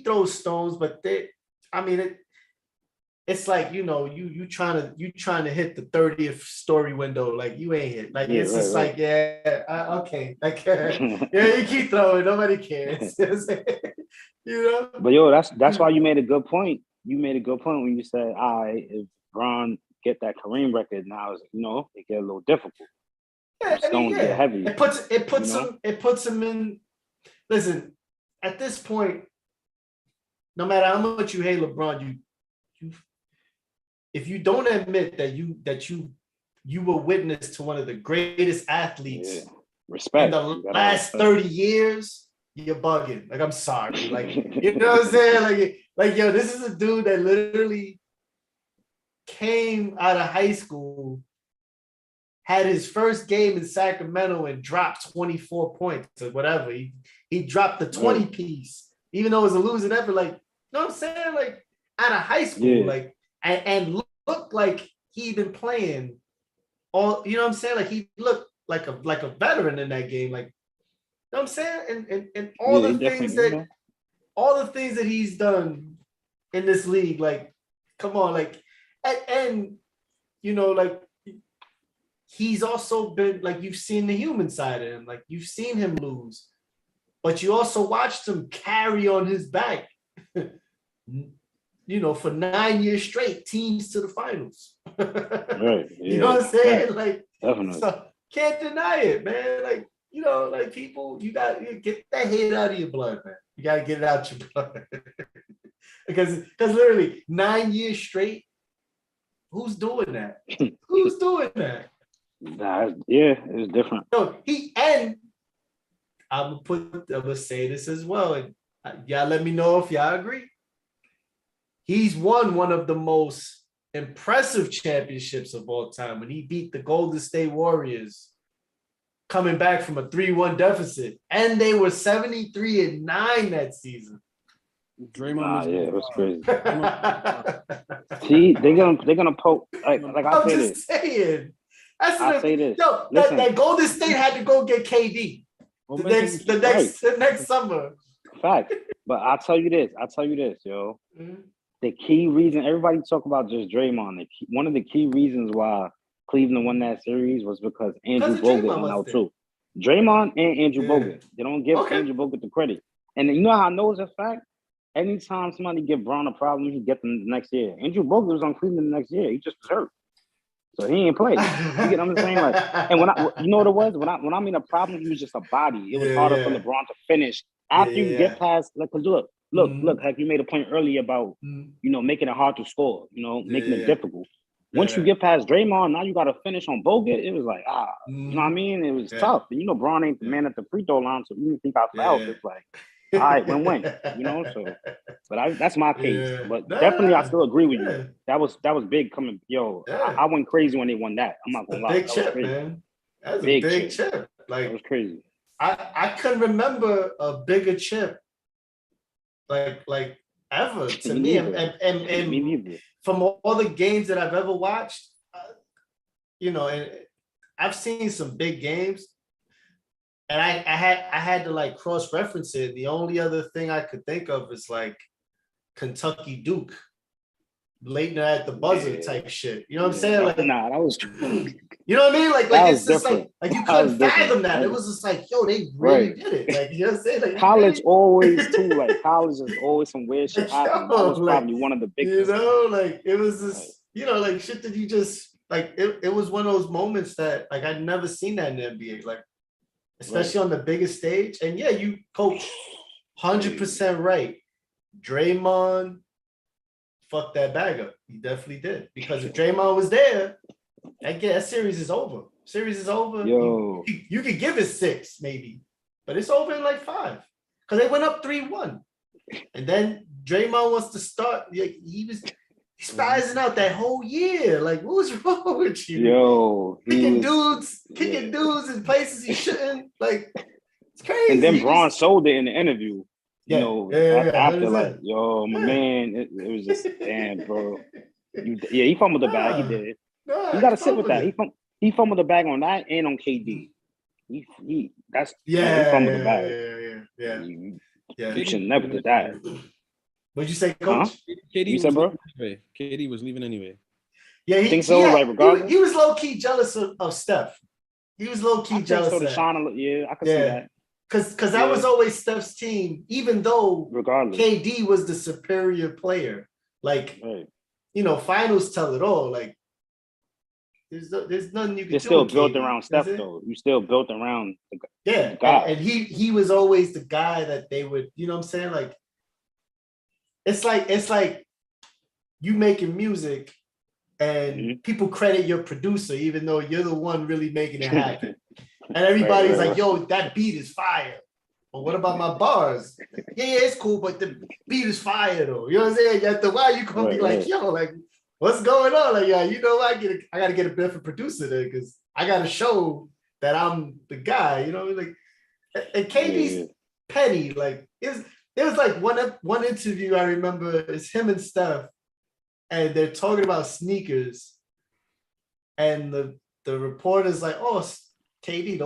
A: throws stones, but it's like, you trying to hit the 30th story window, like you ain't hit. Like it's just like, okay, like you keep throwing, nobody cares.
C: But yo, that's why you made a good point. You made a good point when you said, all right, if Bron get that Kareem record now, it get a little difficult.
A: Yeah,
C: Stones get heavy.
A: It puts him in. Listen, at this point, no matter how much you hate LeBron, you if you don't admit that you were witness to one of the greatest athletes
C: respect
A: in the last 30 years, you're bugging. Like, I'm sorry. Like, you know what I'm saying? Like, yo, this is a dude that literally came out of high school, had his first game in Sacramento and dropped 24 points or whatever. He dropped the 20 piece, even though it was a losing effort. Like, you know what I'm saying? Like, out of high school, like, and looked like he'd been playing all, you know what I'm saying? Like, he looked like a veteran in that game. Like, you know what I'm saying? And all the things that he's done in this league, like, come on, like, and like, he's also been, like, you've seen the human side of him. Like, you've seen him lose, but you also watched him carry on his back, for 9 years straight, teams to the finals.
C: Right. Yeah,
A: you know what I'm saying?
C: right.
A: Like,
C: definitely.
A: So, can't deny it, man. Like, like, people, you got to get that hate out of your blood, man. You got to get it out your blood. because literally 9 years straight, who's doing that? Who's doing that?
C: It was different.
A: No, and I'm gonna say this as well, and y'all let me know if y'all agree. He's won one of the most impressive championships of all time when he beat the Golden State Warriors, coming back from a 3-1 deficit, and they were 73-9 that season.
B: Draymond
C: it was crazy. See, they're gonna poke like
A: I'm just saying.
C: I'll say this.
A: Yo, that Golden State had to go get KD the next summer.
C: Fact. But I'll tell you this, yo. Mm-hmm. The key reason, everybody talk about just Draymond. One of the key reasons why Cleveland won that series was because Andrew Bogut went out too. Draymond and Andrew Bogut. They don't give Andrew Bogut the credit. And you know how I know it's a fact? Anytime somebody give Bron a problem, he get them the next year. Andrew Bogut was on Cleveland the next year. He just was hurt. So he ain't played. You get what I'm saying? Like, and you know what it was? When I mean a problem, he was just a body. It was harder for LeBron to finish after you get past. Like, look, Hek, you made a point earlier about making it hard to score. Making it difficult. Once you get past Draymond, now you got to finish on Bogut. It was like you know what I mean? It was tough. And Bron ain't the man at the free throw line, so even if he got fouled, it's like, all right, win. So, but that's my case. But definitely, I still agree with you. That was big coming. Yo, I went crazy when they won that. I'm not gonna lie.
A: Big chip, man. That was a big chip. Like,
C: it was crazy.
A: I couldn't remember a bigger chip, like ever to me. And from all the games that I've ever watched, and I've seen some big games. And I had to like cross-reference it. The only other thing I could think of is like Kentucky Duke, Leitner at the buzzer type shit. You know what I'm saying? Like,
C: nah, that was.
A: You know what I mean? Like it's just like you couldn't fathom that. It was just like, yo, they really did it. Like, you know what I'm saying? Like,
C: college always too. Like, college is always some weird shit happening. That was probably one of the biggest.
A: Like it was just, like shit that you just like. It was one of those moments that like I'd never seen that in the NBA. Like, especially on the biggest stage. And you coach 100% right. Draymond fucked that bag up. He definitely did. Because if Draymond was there, that series is over. Series is over.
C: Yo.
A: You could give it 6, maybe. But it's over in like 5. Because they went up 3-1. And then Draymond wants to start. He was spazzing out that whole year. Like, what was wrong with you?
C: Yo,
A: kicking dudes in places he shouldn't. Like, it's crazy.
C: And then Bron sold it in the interview. After like, yo, my man, it was just damn, bro. He fumbled the bag. He did. You gotta sit with that. He fumbled the bag on that and on KD. He fumbled the bag.
A: Yeah.
C: You should never do that.
A: What'd you say, Coach?
C: You said, bro?
B: KD was leaving anyway.
A: Yeah,
C: think so. Like regardless,
A: he was low key jealous of Steph. He was low key jealous.
C: So to shine I can see that.
A: Because that was always Steph's team, even though
C: regardless
A: KD was the superior player. Like, finals tell it all. Like, there's nothing you can do.
C: You're still built
A: KD.
C: around Steph, though. You still built around
A: the guy. And he was always the guy that they would, you know what I'm saying? Like, it's like you making music and people credit your producer, even though you're the one really making it happen. And everybody's like, yo, that beat is fire. Well, what about my bars? Yeah, it's cool, but the beat is fire, though. You know what I'm saying? After a while, you can be like, yo, like, what's going on? Like, yeah, I got to get a different producer there because I got to show that I'm the guy, like, and KD's petty. Like, there was like one interview I remember, it's him and Steph, and they're talking about sneakers, and the reporter's like, oh, KD,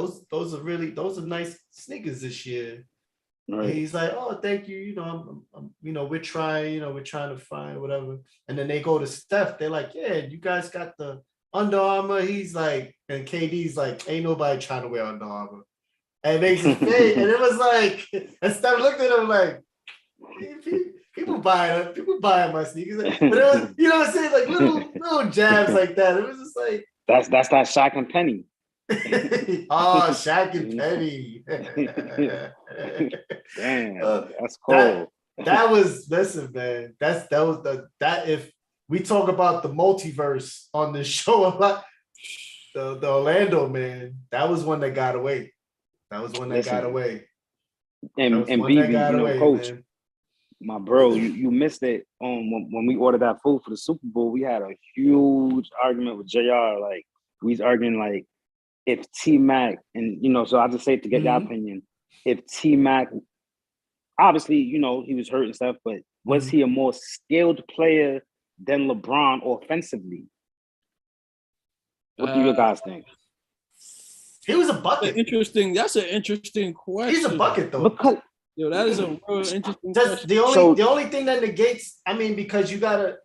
A: those are nice sneakers this year. Right. And he's like, oh, thank you. We're trying to find whatever. And then they go to Steph. They're like, yeah, you guys got the Under Armour. He's like, and KD's like, ain't nobody trying to wear Under Armour. And it makes his face. And it was like, and Steph looked at him like, people buying my sneakers. But it was, you know what I'm saying? Like little jabs like that. It was just like,
C: that's that Shaq and Penny.
A: Oh, Shaq and Penny.
C: Damn, that's cool.
A: That was, listen, man. That if we talk about the multiverse on this show a lot, the Orlando man, that was one that got away. That was one that got away.
C: And BB, Coach, man. My bro, you missed it when we ordered that food for the Super Bowl. We had a huge argument with JR. Like, we was arguing like, if T-Mac, and so I'll just say it to get your opinion, if T-Mac, obviously, he was hurt and stuff, but was he a more skilled player than LeBron offensively? What do you guys think?
A: He was a bucket.
B: That's an interesting question.
A: He's a bucket though.
B: That is a real interesting question.
A: The only thing that negates, because you gotta,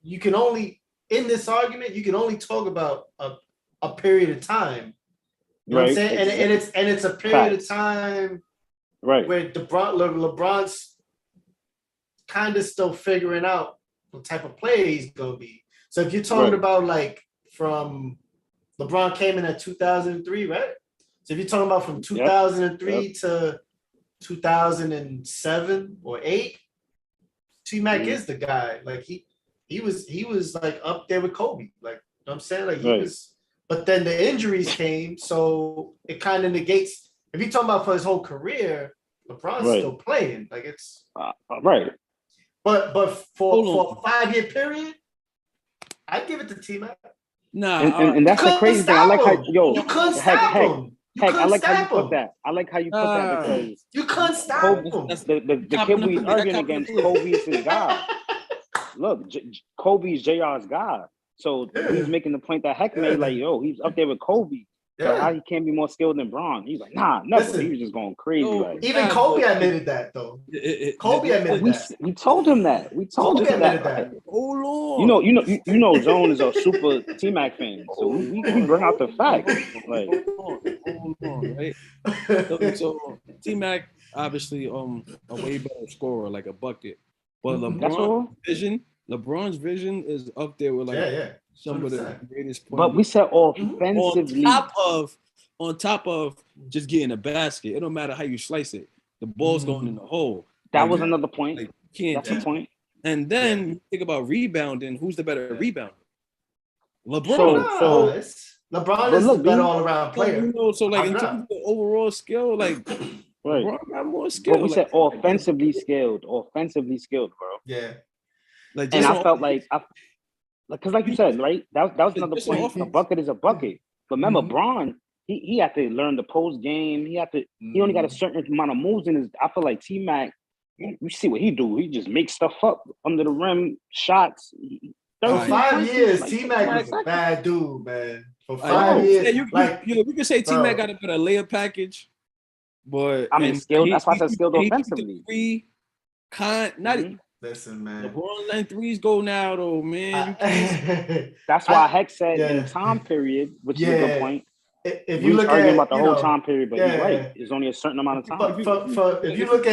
A: you can only, in this argument, you can only talk about a period of time. You know what I'm saying? And it's a period of time where LeBron's kind of still figuring out what type of player he's gonna be. So if you're talking about like from LeBron came in at 2003, right? So if you're talking about from 2003 to 2007 or 8, T-Mac is the guy. Like he was like up there with Kobe. Like, you know what I'm saying? Like he was. But then the injuries came, so it kind of negates. If you're talking about for his whole career, LeBron's still playing. Like it's
C: right.
A: But for a 5-year period, I'd give it to T-Mac.
B: Nah,
C: and that's the crazy thing. I like how
A: you couldn't stop him.
C: I like how you put that. I like how you put that because
A: you couldn't stop him.
C: The kid we arguing against, Kobe's his guy. Look, Kobe's JR's guy. So he's making the point that Hek made, like, yo, he's up there with Kobe. So how he can't be more skilled than Bron? He's like, nah, never. Listen, he was just going crazy. Like,
A: even Kobe admitted that, though. Kobe admitted that.
C: We told him that. We told him that.
B: Oh Lord.
C: You know, Zone is a super T-Mac fan, so we bring out the facts. Like,
B: hold on, right? So T-Mac obviously a way better scorer, like a bucket, but LeBron's vision is up there with like some of the greatest.
C: But we said offensively,
B: on top of just getting a basket. It don't matter how you slice it. The ball's going in the hole.
C: That was another point.
B: Like, you can't
C: That's a point.
B: And then you think about rebounding. Who's the better rebounder? LeBron.
A: So LeBron is the better all-around player.
B: So like in terms of the overall skill, like LeBron got more skill.
C: But we said offensively skilled, bro.
A: Yeah.
C: Like, and I felt like, because like you said, right? That was another point. A bucket is a bucket. But remember, Bron, he had to learn the post game. He only got a certain amount of moves in his. I feel like T-Mac, you see what he do. He just makes stuff up under the rim, shots.
A: For 5 years, T-Mac was a bad dude, man. For 5 years,
B: you can say T-Mac got a better layup package, but
C: skilled. That's why I said skilled offensively.
A: Listen, man.
B: LeBron letting threes go now, though, man.
C: That's why Hek said in time period, which is a good point.
A: If
C: We
A: you
C: was
A: look
C: arguing
A: at
C: about the whole time period, but he's right. There's only a certain amount of time.
A: But if you look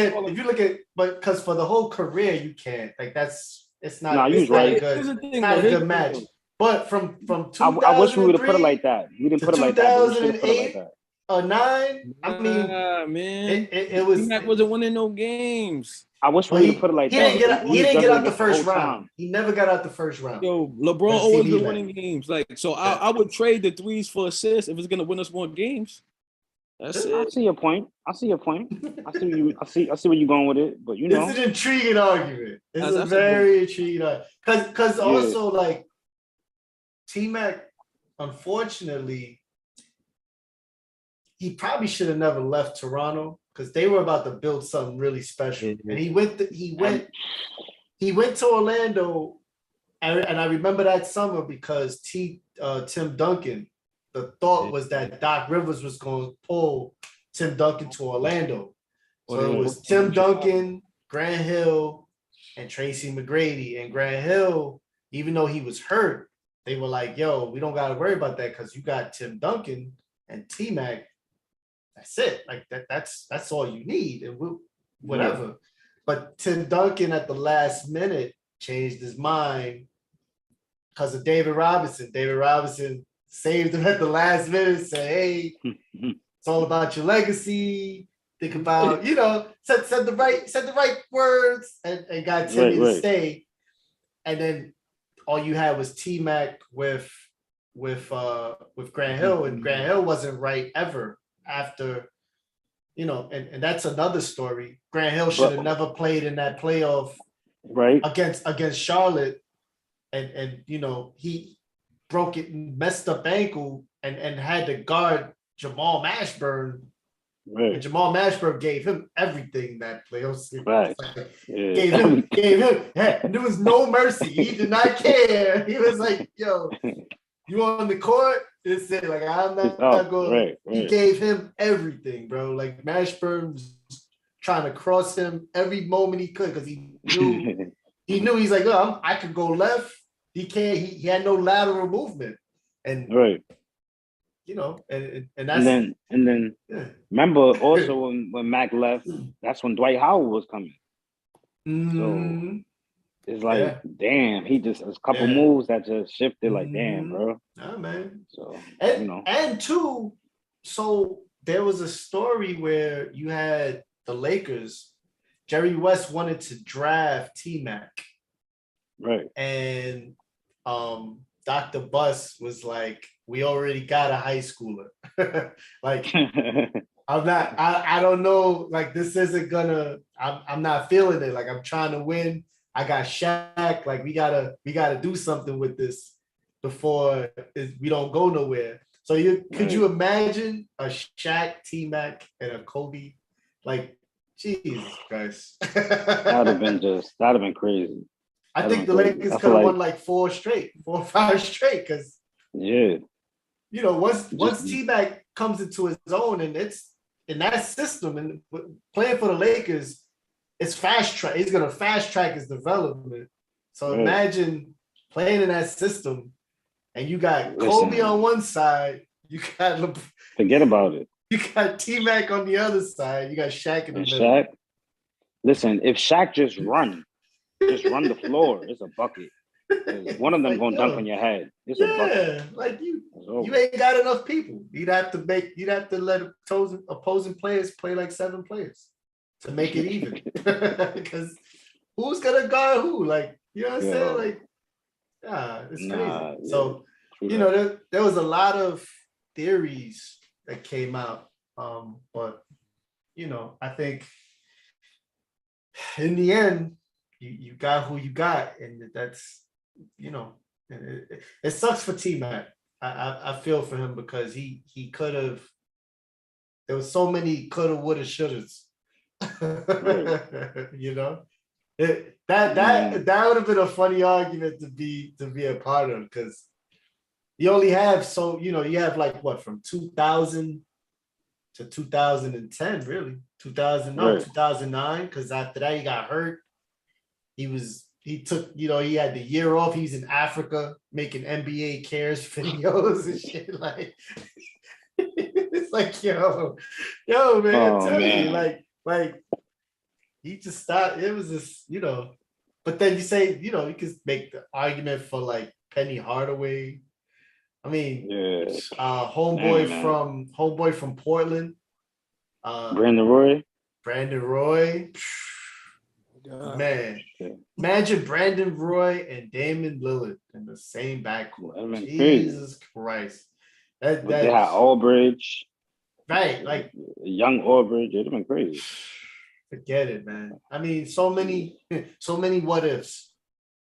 A: at, but because for the whole career you can't. Like it's not.
C: Nah, you was
A: right.
C: right.
A: It's not a good match. But from 2003,
C: I wish we would have put it like that. We didn't put it like that. But we should have put it like that.
A: Or 9. I mean,
B: man,
A: it was.
B: T-Mac wasn't winning no games.
C: I wish we would have put it like
A: he
C: that.
A: He didn't get out the first round. He never got out the first round.
B: Yo, LeBron always been winning games. Like, so I would trade the threes for assists if it's gonna win us more games. That's it.
C: I see your point. I see where you're going with it. But you know,
A: it's an intriguing argument. It's a very intriguing argument. Because also like T-Mac, unfortunately, he probably should have never left Toronto because they were about to build something really special. And he went to Orlando, and I remember that summer because Tim Duncan. The thought was that Doc Rivers was going to pull Tim Duncan to Orlando. So it was Tim Duncan, Grant Hill, and Tracy McGrady. And Grant Hill, even though he was hurt, they were like, yo, we don't got to worry about that because you got Tim Duncan and T-Mac. That's it. Like that's all you need. And whatever. Yeah. But Tim Duncan at the last minute changed his mind because of David Robinson. David Robinson saved him at the last minute, said, hey, it's all about your legacy. Think about, said the right words and got Timmy to stay. And then all you had was T-Mac with Grant Hill, and Grant Hill wasn't right ever after, and that's another story. Grant Hill should have never played in that playoff against Charlotte. And he broke it and messed up ankle and had to guard Jamal Mashburn. Right. And Jamal Mashburn gave him everything that playoff series. Right. Gave him. There was no mercy. He did not care. He was like, yo, you on the court? It's it. Like, I'm not going. Right. He gave him everything, bro. Like Mashburn was trying to cross him every moment he could because he knew he's like, oh, I could go left. He can't. He had no lateral movement, and and that's
C: and then remember also when Mac left, that's when Dwight Howard was coming. So it's like, damn, he just a couple moves that just shifted. Like, damn, bro.
A: Nah, man.
C: So
A: and two, so there was a story where you had the Lakers. Jerry West wanted to draft T-Mac,
C: right,
A: and Dr. Buss was like, we already got a high schooler. Like, I don't know. Like, this isn't gonna, I'm not feeling it. Like, I'm trying to win. I got Shaq. Like, we gotta do something with this before we don't go nowhere. So could you imagine a Shaq, T-Mac, and a Kobe? Like, Jesus Christ.
C: That'd have been crazy.
A: I think the Lakers could have won like 4 or 5 straight because once T-Mac comes into his own and it's in that system and playing for the Lakers, it's fast track. He's gonna fast track his development. So imagine playing in that system and you got Kobe on one side, you got
C: forget about it.
A: You got T-Mac on the other side, you got Shaq in the middle.
C: Listen, if Shaq just run the floor. It's a bucket. One of them gonna dunk on your head. It's a bucket.
A: Like you ain't got enough people. You'd have to let opposing players play like 7 players to make it even. Because who's gonna guard who? Like, you know what I'm saying? Like, it's crazy. So there was a lot of theories that came out. But I think in the end, you got who you got, and that's it sucks for T-Mac. I feel for him because he could have. There was so many coulda, woulda, shouldas. That would have been a funny argument to be a part of because you only have you have like what from 2000 to 2010 really 2009 because after that he got hurt. he took, he had the year off. He's in Africa making NBA cares videos and shit. Like, it's like, yo, man, I'm telling you, like he just stopped. It was just, but then you say, you could make the argument for like Penny Hardaway. I mean, homeboy from Portland. Brandon Roy. Man, imagine Brandon Roy and Damon Lillard in the same backcourt. Jesus Christ. That
C: they had Aldridge.
A: Right, like
C: young Aldridge. It'd have been crazy.
A: Forget it, man. I mean, so many what ifs.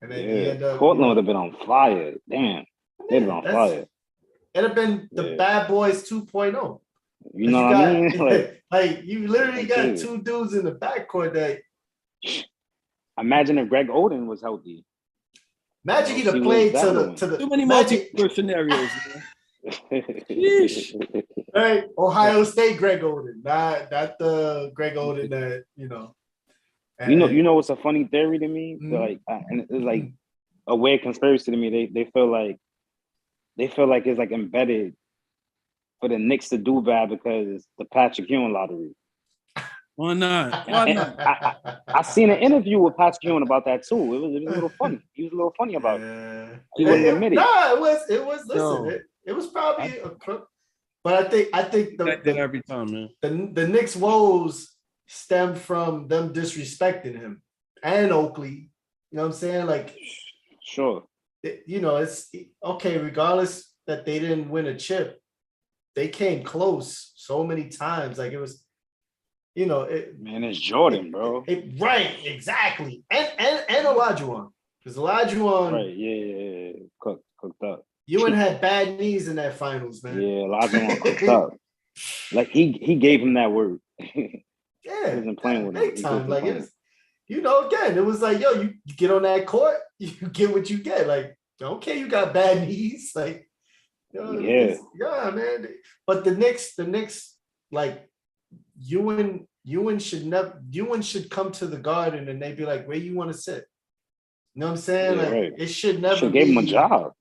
A: And then he ended up,
C: Portland would have been on fire. Damn. They'd have been on fire.
A: It'd have been the Bad Boys 2.0.
C: You know what I mean?
A: Like you literally got two dudes in the backcourt that.
C: Imagine if Greg Oden was healthy.
A: Imagine he'd have played to the
B: too many multiple scenarios.
A: Right, Ohio State Greg Oden, not the Greg Oden that
C: You know what's a funny theory to me? Mm-hmm. And it's like a weird conspiracy to me. They feel like it's like embedded for the Knicks to do bad because it's the Patrick Ewing lottery.
B: Why not?
C: I seen an interview with Patrick Ewing about that too. It was a little funny. He was a little funny about it. He wouldn't admit it.
A: No, it was. Listen, it was probably a crook. But I think
B: every time, man.
A: The Knicks' woes stemmed from them disrespecting him and Oakley. You know what I'm saying? Like,
C: sure.
A: It's okay. Regardless that they didn't win a chip, they came close so many times. Like it was.
C: It's Jordan, bro.
A: Right, exactly, and Olajuwon, because Olajuwon,
C: right, cooked up.
A: Ewan had bad knees in that finals, man.
C: Yeah, Olajuwon cooked up. Like he gave him that word.
A: He
C: wasn't playing with
A: big time. Like it was, again, it was like, yo, you get on that court, you get what you get. Like, okay, you got bad knees, like, man. But the Knicks, like. Ewan should come to the Garden and they'd be like, where you want to sit? You know what I'm saying? Like it should never
C: give him a job.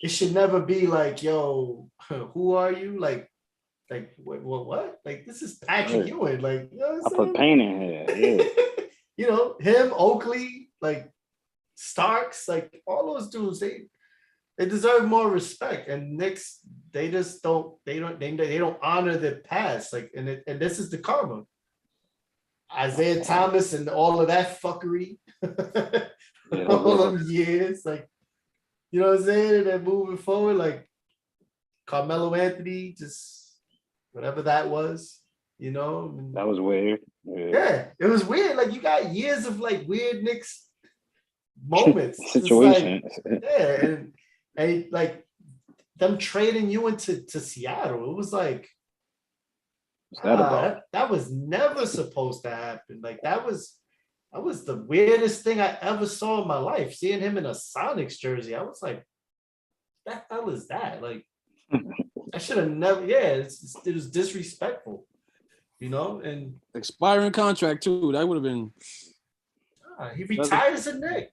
A: It should never be like, yo, who are you? Like what? Like this is Patrick Ewing. Like, you know what I'm saying?
C: I put pain in here. Yeah.
A: Him, Oakley, like Starks, like all those dudes, they deserve more respect, and Knicks they don't honor their past, like and this is the karma. Isaiah Thomas and all of that fuckery, all them years, like you know what I'm saying, and then moving forward, like Carmelo Anthony, just whatever that was,
C: that was weird.
A: Yeah, it was weird. Like you got years of like weird Knicks moments,
C: situations.
A: Like, and like them trading you into Seattle, it was like that was never supposed to happen. Like that was the weirdest thing I ever saw in my life. Seeing him in a Sonics jersey, I was like, "What the hell is that?" Like I should have never. Yeah, it was disrespectful, And
B: expiring contract too. That would have been.
A: He retired as a Knick.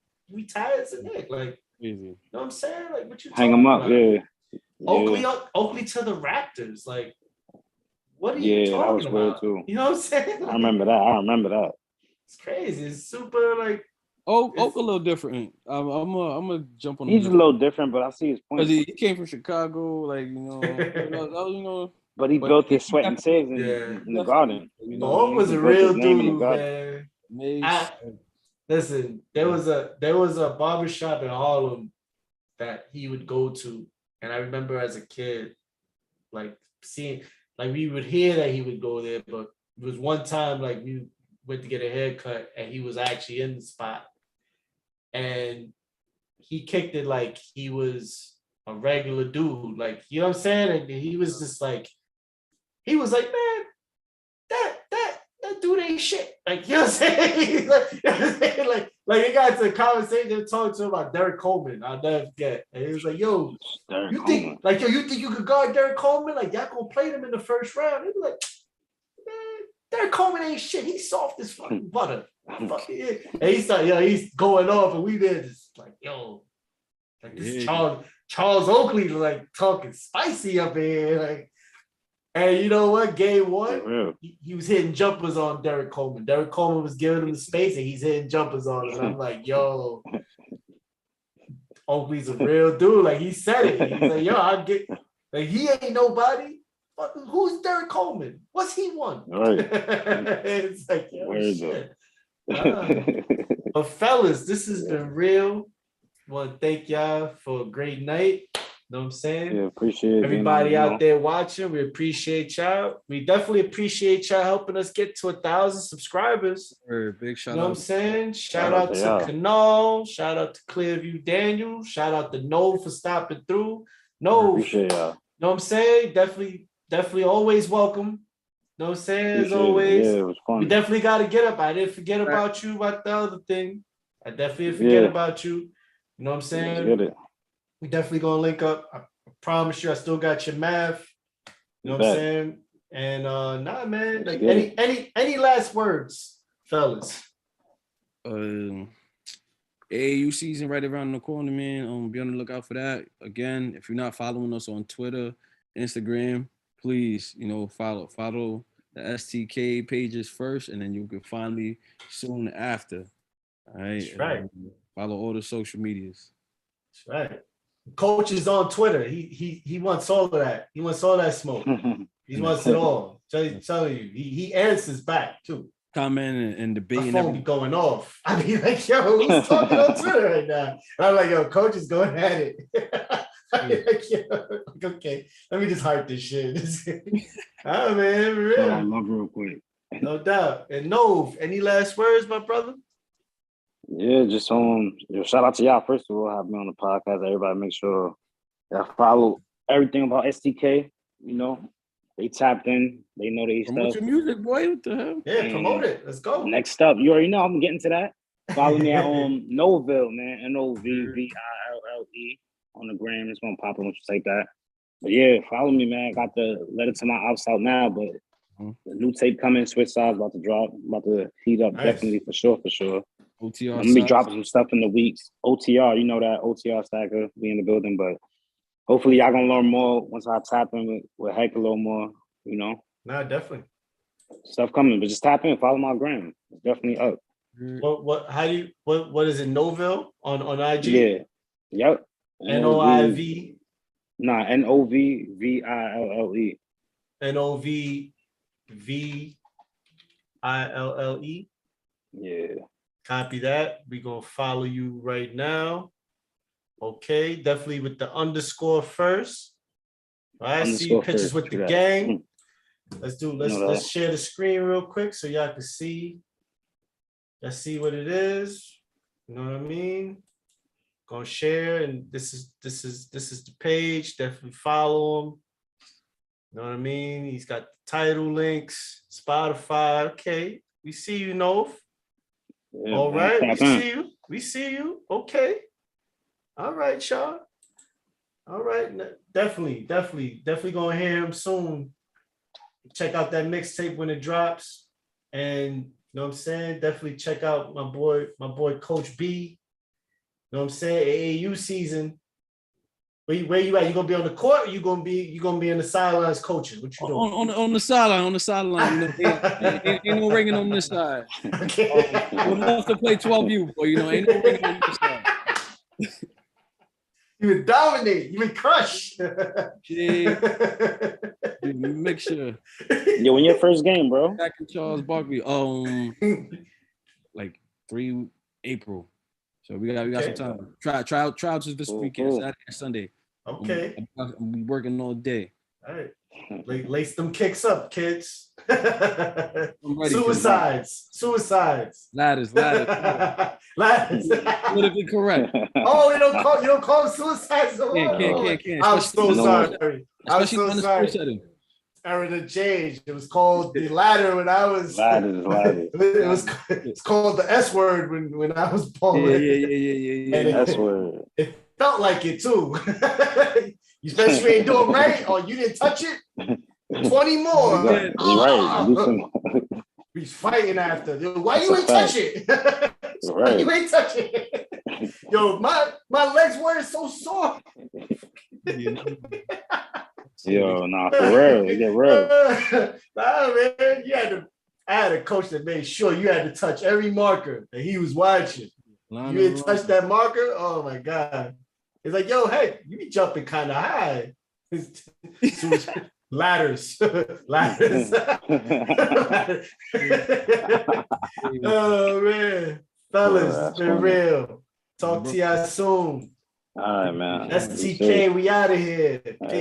A: Like.
B: Easy.
A: You know what I'm saying? Like, what you
C: hang him up,
A: about? Oakley to the Raptors. Like, what are you talking about?
C: Yeah, that was weird too.
A: You know what I'm saying? Like,
C: I remember that.
A: It's crazy. It's super like.
B: Oak a little different. I'm gonna jump on.
C: He's a little different, but I see his point.
B: Because he came from Chicago, like
C: But he built his sweat and tears in the Garden.
A: Oak was a real dude, man. Listen, there was a barbershop in Harlem that he would go to, and I remember as a kid, like seeing, like we would hear that he would go there, but it was one time like we went to get a haircut, and he was actually in the spot, and he kicked it like he was a regular dude, like you know what I'm saying, and he was just like, man, that dude ain't shit. Like, you know what I'm saying? like he got to a conversation talking to him about Derek Coleman. I'll never forget. And he was like, yo, you think you could guard Derek Coleman? Like, y'all gonna play him in the first round? He was like, man, Derek Coleman ain't shit. He's soft as fucking butter. Fuck yeah. And he's going off, and we there just like, yo, like this Charles Oakley like talking spicy up here, like. And you know what? Game one, he was hitting jumpers on Derek Coleman. Derek Coleman was giving him the space, and he's hitting jumpers on him. And I'm like, yo, Oakley's a real dude. Like, he said it. He's like, yo, I get, like, he ain't nobody. Who's Derek Coleman? What's he won? Right. It's like, yo, shit. But fellas, this has been real. I want to thank y'all for a great night. Know what I'm saying?
C: Yeah, appreciate
A: everybody out there watching. We appreciate y'all. We definitely appreciate y'all helping us get to 1,000 subscribers.
B: Big shout out.
A: You know what I'm saying? Shout out to Canal. Shout out to Clearview Daniel. Shout out to Nove for stopping through. Nove.
C: Appreciate y'all.
A: Know what I'm saying? Definitely always welcome. Know what I'm saying? As always.
C: Yeah, it was fun.
A: We definitely got to get up. I didn't forget about you about the other thing. I definitely didn't forget about you. You know what I'm saying?
C: Let's get it.
A: We definitely gonna link up. I promise you, I still got your math. You know what I'm saying? And nah, man. Like any last words, fellas?
B: AAU season right around the corner, man. Be on the lookout for that. Again, if you're not following us on Twitter, Instagram, please, follow the STK pages first, and then you can find me soon after. All right.
A: That's right.
B: Follow all the social medias.
A: That's right. Coach is on Twitter. He wants all of that. He wants all that smoke. He wants it all. Telling you, he answers back too.
B: Comment and debating.
A: My phone be going off. I be like, yo, who's talking on Twitter right now? And I'm like, yo, Coach is going at it. Like, yo, okay, let me just hype this shit. Oh man, real.
C: I love real quick.
A: No doubt. And Nove, any last words, my brother?
C: Yeah, just shout out to y'all first of all, have me on the podcast. Everybody make sure y'all follow everything about STK. They tapped in, they know they
B: promote
C: stuff.
B: Your music, boy. What the hell?
A: Yeah, promote it. Let's go.
C: Next up, you already know I'm getting to that. Follow me at Noville, man. NOVVILLE on the gram. It's gonna pop up once you take that. But yeah, follow me, man. I got the letter to my ops out now, but the new tape coming, Switch Sides about to drop, about to heat up. Nice. Definitely for sure.
B: OTR.
C: I'm gonna be dropping some stuff in the weeks. OTR, you know that OTR stacker be in the building, but hopefully y'all gonna learn more once I tap in with Hek a little more,
A: Nah, definitely.
C: Stuff coming, but just tap in, follow my gram. It's definitely up.
A: What is it? Noville on IG?
C: Yeah. Yep.
A: NOIV.
C: Nah, NOVVILLE.
A: NOVVILLE.
C: Yeah.
A: Copy that. We're gonna follow you right now. Okay, definitely with the underscore first. All right, see pictures with the gang. Let's share the screen real quick so y'all can see. Let's see what it is. You know what I mean? Gonna share, and this is the page. Definitely follow him. You know what I mean? He's got the title links, Spotify. Okay, we see you, Nove. Yeah, all right, we see you. Okay. All right, y'all. All right, definitely gonna hear him soon. Check out that mixtape when it drops. And you know what I'm saying? Definitely check out my boy Coach B. You know what I'm saying? AAU season. Where you at? You gonna be on the court, or you gonna be in the sidelines coaching? What you doing?
B: On the sideline. Ain't no ringing on this side.
A: Okay.
B: Would love to play 12U, but ain't no ringing on this side.
A: You would dominate. You would crush.
B: Yeah. Make sure.
C: Yeah, when your first game, bro?
B: Back in Charles Barkley. Like 3 April. So we got some time. Tryouts is this weekend, Saturday and Sunday.
A: Okay.
B: We working all day.
A: All right. Lace them kicks up, kids. Suicides.
B: Ladders. Politically correct.
A: Oh, you don't call them suicides.
B: Can't.
A: I'm so sorry.
B: Especially on the sports setting.
A: Era to change. It was called the ladder when I was.
C: Ladder.
A: It's called the S word when I was born.
B: Yeah.
C: S word.
A: It felt like it too. Especially ain't doing right, or you didn't touch it. 20 more.
C: Right.
A: He's fighting after. Yo, why
C: That's
A: you
C: a
A: ain't
C: fact.
A: touch it? Why
C: Right.
A: you ain't touch it? Yo, my legs were so sore.
C: Yo, nah, for real. It get real.
A: Nah, man. I had a coach that made sure you had to touch every marker that he was watching. You didn't touch that marker? Oh my God. It's like, yo, hey, you be jumping kind of high. Ladders. Ladders. Oh man. Fellas, it's been real. Talk to y'all soon.
C: All right, man.
A: STK, we out of here.